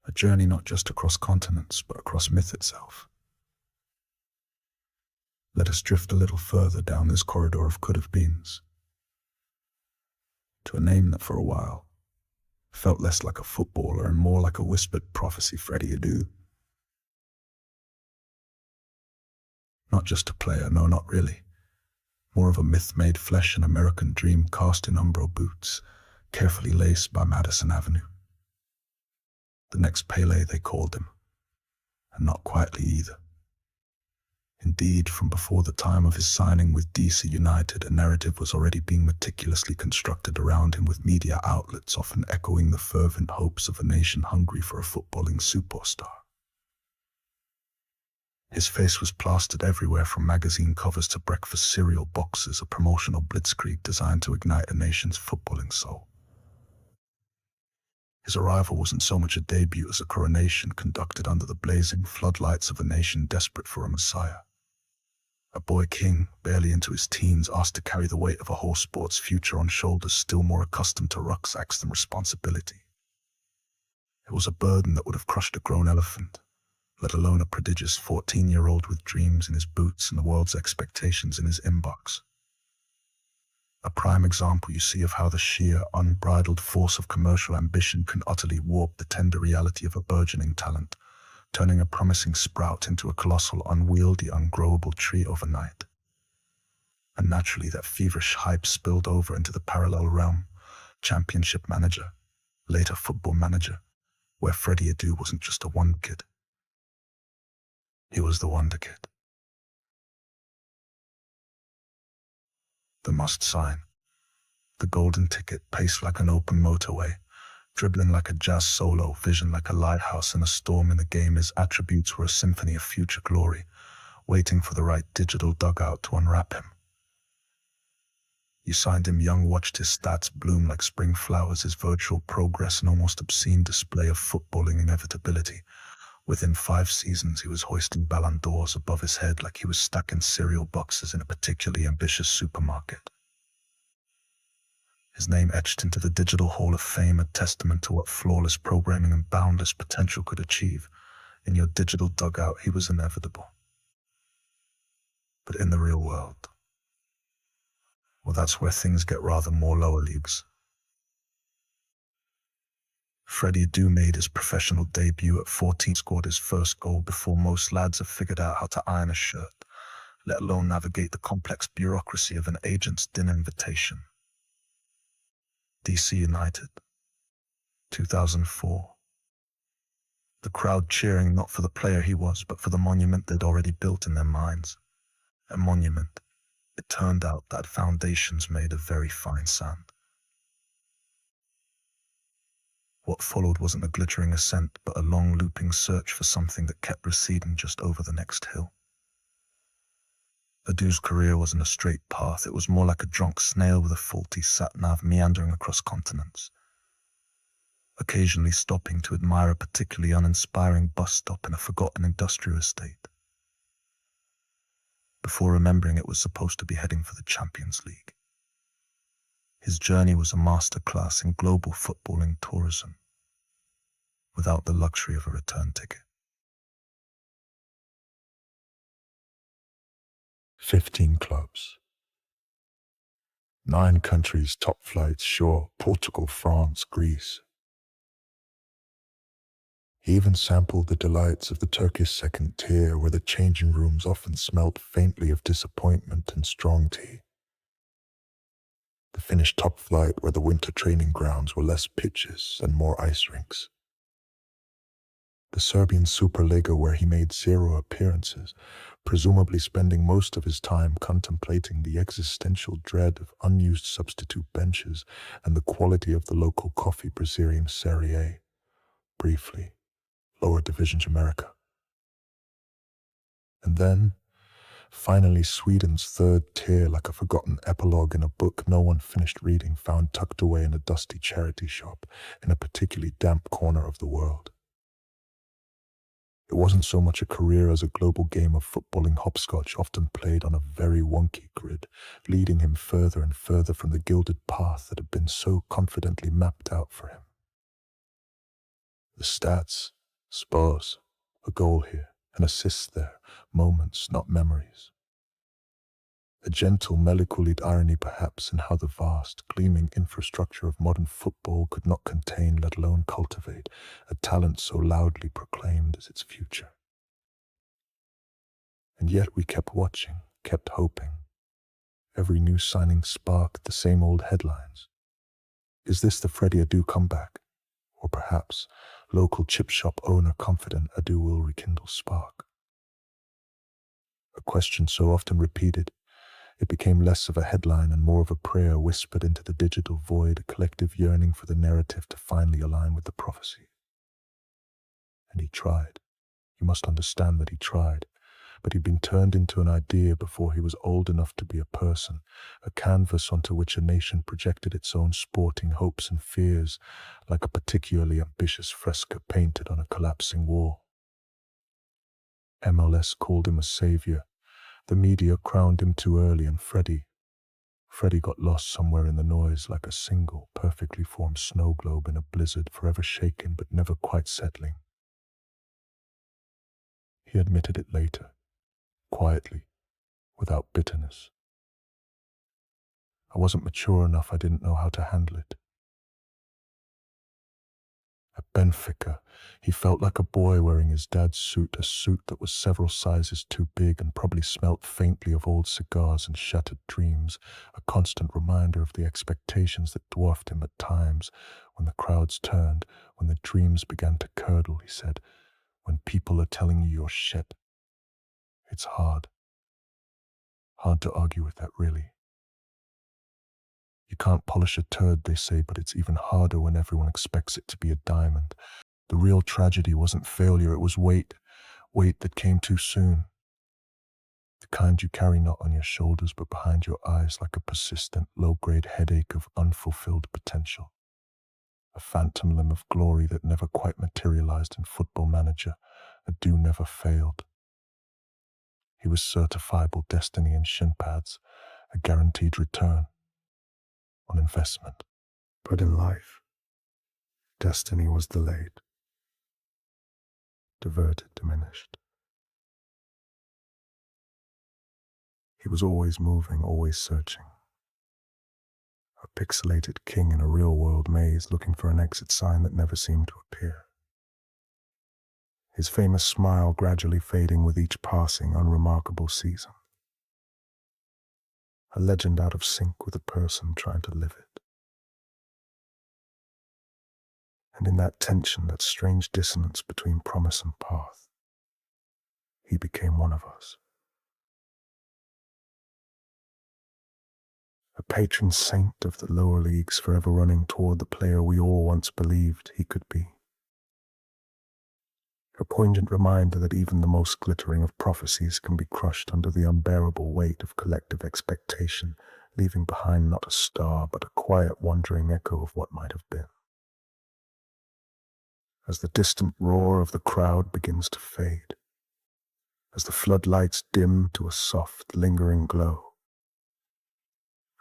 A journey not just across continents, but across myth itself. Let us drift a little further down this corridor of could-have-beens, to a name that for a while felt less like a footballer and more like a whispered prophecy, Freddie Adu. Not just a player, no, not really. More of a myth made flesh, an American dream cast in Umbro boots, carefully laced by Madison Avenue. The next Pele, they called him, and not quietly either. Indeed, from before the time of his signing with DC United, a narrative was already being meticulously constructed around him, with media outlets often echoing the fervent hopes of a nation hungry for a footballing superstar. His face was plastered everywhere, from magazine covers to breakfast cereal boxes, a promotional blitzkrieg designed to ignite a nation's footballing soul. His arrival wasn't so much a debut as a coronation conducted under the blazing floodlights of a nation desperate for a messiah. A boy king, barely into his teens, asked to carry the weight of a whole sport's future on shoulders still more accustomed to rucksacks than responsibility. It was a burden that would have crushed a grown elephant, let alone a prodigious 14-year-old with dreams in his boots and the world's expectations in his inbox. A prime example, you see, of how the sheer, unbridled force of commercial ambition can utterly warp the tender reality of a burgeoning talent, turning a promising sprout into a colossal, unwieldy, ungrowable tree overnight. And naturally, that feverish hype spilled over into the parallel realm, championship manager, later football manager, where Freddie Adu wasn't just a wonder kid. He was the wonder kid. The must sign. The golden ticket, paced like an open motorway, dribbling like a jazz solo, vision like a lighthouse in a storm in the game. His attributes were a symphony of future glory, waiting for the right digital dugout to unwrap him. You signed him young, watched his stats bloom like spring flowers, his virtual progress an almost obscene display of footballing inevitability. Within 5 seasons, he was hoisting Ballon d'Ors above his head like he was stacking cereal boxes in a particularly ambitious supermarket. His name etched into the Digital Hall of Fame, a testament to what flawless programming and boundless potential could achieve. In your digital dugout, he was inevitable. But in the real world, well, that's where things get rather more lower leagues. Freddie Adu made his professional debut at 14, scored his first goal before most lads have figured out how to iron a shirt, let alone navigate the complex bureaucracy of an agent's dinner invitation. DC United, 2004. The crowd cheering not for the player he was, but for the monument they'd already built in their minds. A monument, it turned out, that foundations made of very fine sand. What followed wasn't a glittering ascent, but a long looping search for something that kept receding just over the next hill. Adu's career wasn't a straight path. It was more like a drunk snail with a faulty sat-nav meandering across continents, occasionally stopping to admire a particularly uninspiring bus stop in a forgotten industrial estate, before remembering it was supposed to be heading for the Champions League. His journey was a masterclass in global footballing tourism, without the luxury of a return ticket. 15 clubs. 9 countries, top flights, sure, Portugal, France, Greece. He even sampled the delights of the Turkish second tier, where the changing rooms often smelt faintly of disappointment and strong tea. The Finnish top flight, where the winter training grounds were less pitches and more ice rinks. The Serbian Superliga, where he made 0 appearances, presumably spending most of his time contemplating the existential dread of unused substitute benches and the quality of the local coffee brasserie in Serie A. Briefly, lower divisions America. And then, finally, Sweden's third tier, like a forgotten epilogue in a book no one finished reading, found tucked away in a dusty charity shop in a particularly damp corner of the world. It wasn't so much a career as a global game of footballing hopscotch, often played on a very wonky grid, leading him further and further from the gilded path that had been so confidently mapped out for him. The stats, spurs, a goal here, an assist there, moments, not memories. A gentle, melancholy irony perhaps in how the vast, gleaming infrastructure of modern football could not contain, let alone cultivate, a talent so loudly proclaimed as its future. And yet we kept watching, kept hoping. Every new signing sparked the same old headlines. Is this the Freddie Adu comeback? Or perhaps, local chip shop owner confident Adu will rekindle spark? A question so often repeated, it became less of a headline and more of a prayer whispered into the digital void, a collective yearning for the narrative to finally align with the prophecy. And he tried. You must understand that he tried. But he'd been turned into an idea before he was old enough to be a person, a canvas onto which a nation projected its own sporting hopes and fears, like a particularly ambitious fresco painted on a collapsing wall. MLS called him a savior. The media crowned him too early, and Freddie got lost somewhere in the noise, like a single, perfectly formed snow globe in a blizzard, forever shaken but never quite settling. He admitted it later, quietly, without bitterness. I wasn't mature enough, I didn't know how to handle it. At Benfica, he felt like a boy wearing his dad's suit, a suit that was several sizes too big and probably smelt faintly of old cigars and shattered dreams, a constant reminder of the expectations that dwarfed him at times, when the crowds turned, when the dreams began to curdle, he said, when people are telling you you're shit. It's hard. Hard to argue with that, really. You can't polish a turd, they say, but it's even harder when everyone expects it to be a diamond. The real tragedy wasn't failure, it was weight that came too soon. The kind you carry not on your shoulders, but behind your eyes, like a persistent, low-grade headache of unfulfilled potential. A phantom limb of glory that never quite materialized in Football Manager. Adu never failed. He was certifiable destiny in shin pads, a guaranteed return on investment. But in life, destiny was delayed, diverted, diminished. He was always moving, always searching. A pixelated king in a real-world maze looking for an exit sign that never seemed to appear. His famous smile gradually fading with each passing, unremarkable season. A legend out of sync with a person trying to live it. And in that tension, that strange dissonance between promise and path, he became one of us. A patron saint of the lower leagues, forever running toward the player we all once believed he could be. A poignant reminder that even the most glittering of prophecies can be crushed under the unbearable weight of collective expectation, leaving behind not a star, but a quiet, wandering echo of what might have been. As the distant roar of the crowd begins to fade, as the floodlights dim to a soft, lingering glow,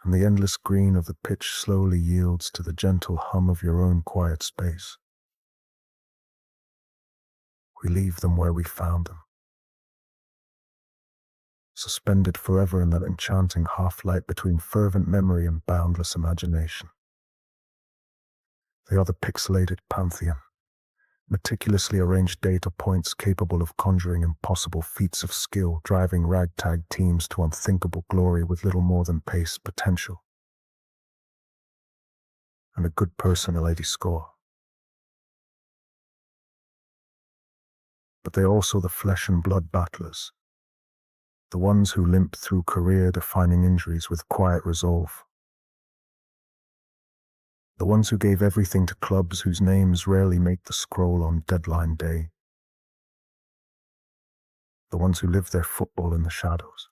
and the endless green of the pitch slowly yields to the gentle hum of your own quiet space, we leave them where we found them, suspended forever in that enchanting half-light between fervent memory and boundless imagination. They are the pixelated pantheon, meticulously arranged data points capable of conjuring impossible feats of skill, driving ragtag teams to unthinkable glory with little more than pace potential and a good personality score. But they're also the flesh and blood battlers, the ones who limp through career-defining injuries with quiet resolve, the ones who gave everything to clubs whose names rarely make the scroll on deadline day, the ones who lived their football in the shadows,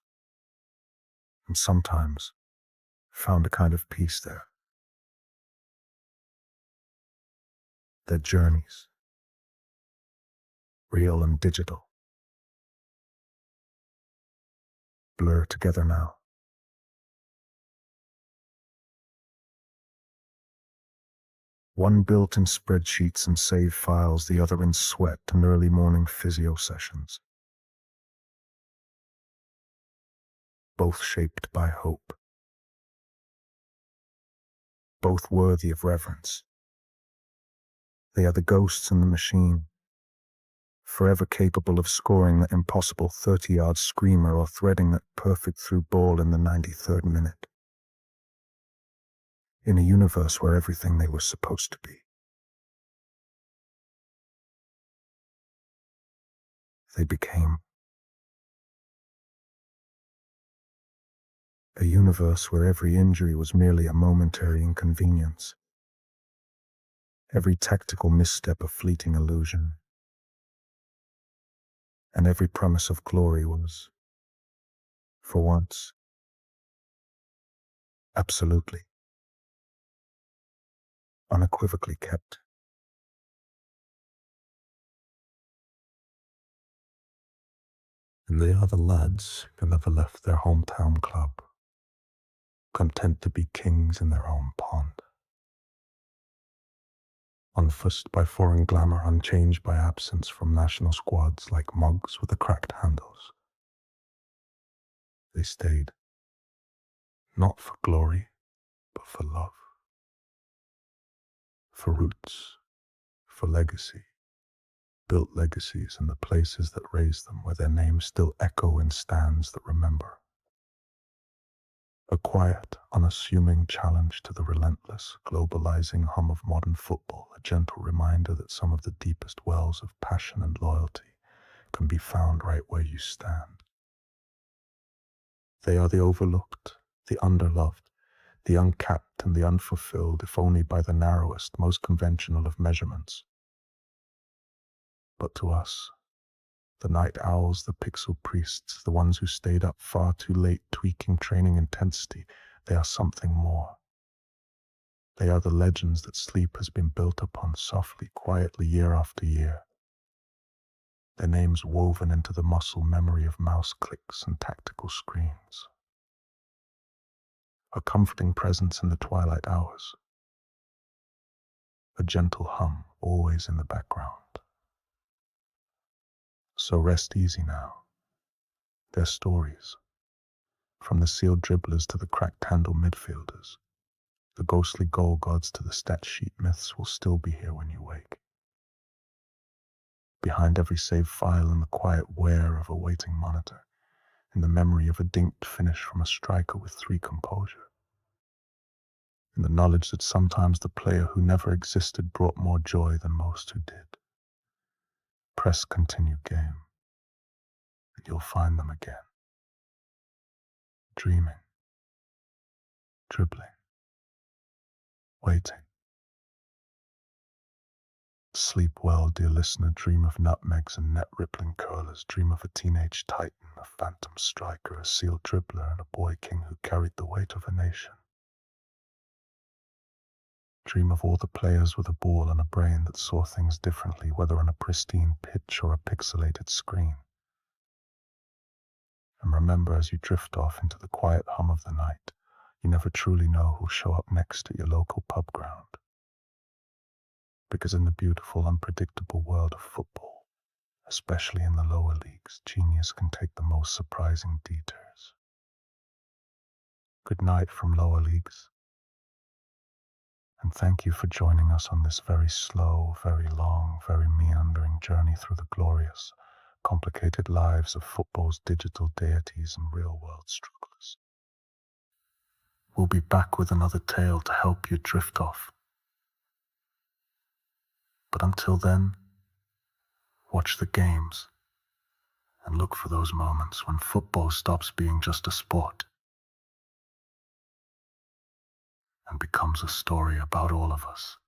and sometimes found a kind of peace there. Their journeys, real and digital, blur together now. One built in spreadsheets and save files, the other in sweat and early morning physio sessions. Both shaped by hope. Both worthy of reverence. They are the ghosts in the machine, forever capable of scoring that impossible 30-yard screamer or threading that perfect through ball in the 93rd minute. In a universe where everything they were supposed to be. They became. A universe where every injury was merely a momentary inconvenience. Every tactical misstep a fleeting illusion. And every promise of glory was, for once, absolutely, unequivocally kept. And they are the lads who never left their hometown club, content to be kings in their own pond. Unfussed by foreign glamour, unchanged by absence from national squads like mugs with the cracked handles. They stayed, not for glory, but for love. For roots, for legacy. Built legacies in the places that raised them, where their names still echo in stands that remember. A quiet, unassuming challenge to the relentless, globalizing hum of modern football, a gentle reminder that some of the deepest wells of passion and loyalty can be found right where you stand. They are the overlooked, the underloved, the uncapped and the unfulfilled, if only by the narrowest, most conventional of measurements. But to us, the night owls, the pixel priests, the ones who stayed up far too late tweaking training intensity, they are something more. They are the legends that sleep has been built upon softly, quietly, year after year. Their names woven into the muscle memory of mouse clicks and tactical screens. A comforting presence in the twilight hours. A gentle hum always in the background. So rest easy now. Their stories, from the sealed dribblers to the cracked handle midfielders, the ghostly goal gods to the stat sheet myths, will still be here when you wake. Behind every save file in the quiet wear of a waiting monitor, in the memory of a dinked finish from a striker with 3 composure, in the knowledge that sometimes the player who never existed brought more joy than most who did. Press continue game, and you'll find them again. Dreaming, dribbling, waiting. Sleep well, dear listener, dream of nutmegs and net-rippling curlers, dream of a teenage titan, a phantom striker, a sealed dribbler, and a boy king who carried the weight of a nation. Dream of all the players with a ball and a brain that saw things differently, whether on a pristine pitch or a pixelated screen. And remember, as you drift off into the quiet hum of the night, you never truly know who'll show up next at your local pub ground. Because in the beautiful, unpredictable world of football, especially in the lower leagues, genius can take the most surprising detours. Good night from Lowerleagues. And thank you for joining us on this very slow, very long, very meandering journey through the glorious, complicated lives of football's digital deities and real-world strugglers. We'll be back with another tale to help you drift off. But until then, watch the games and look for those moments when football stops being just a sport and becomes a story about all of us.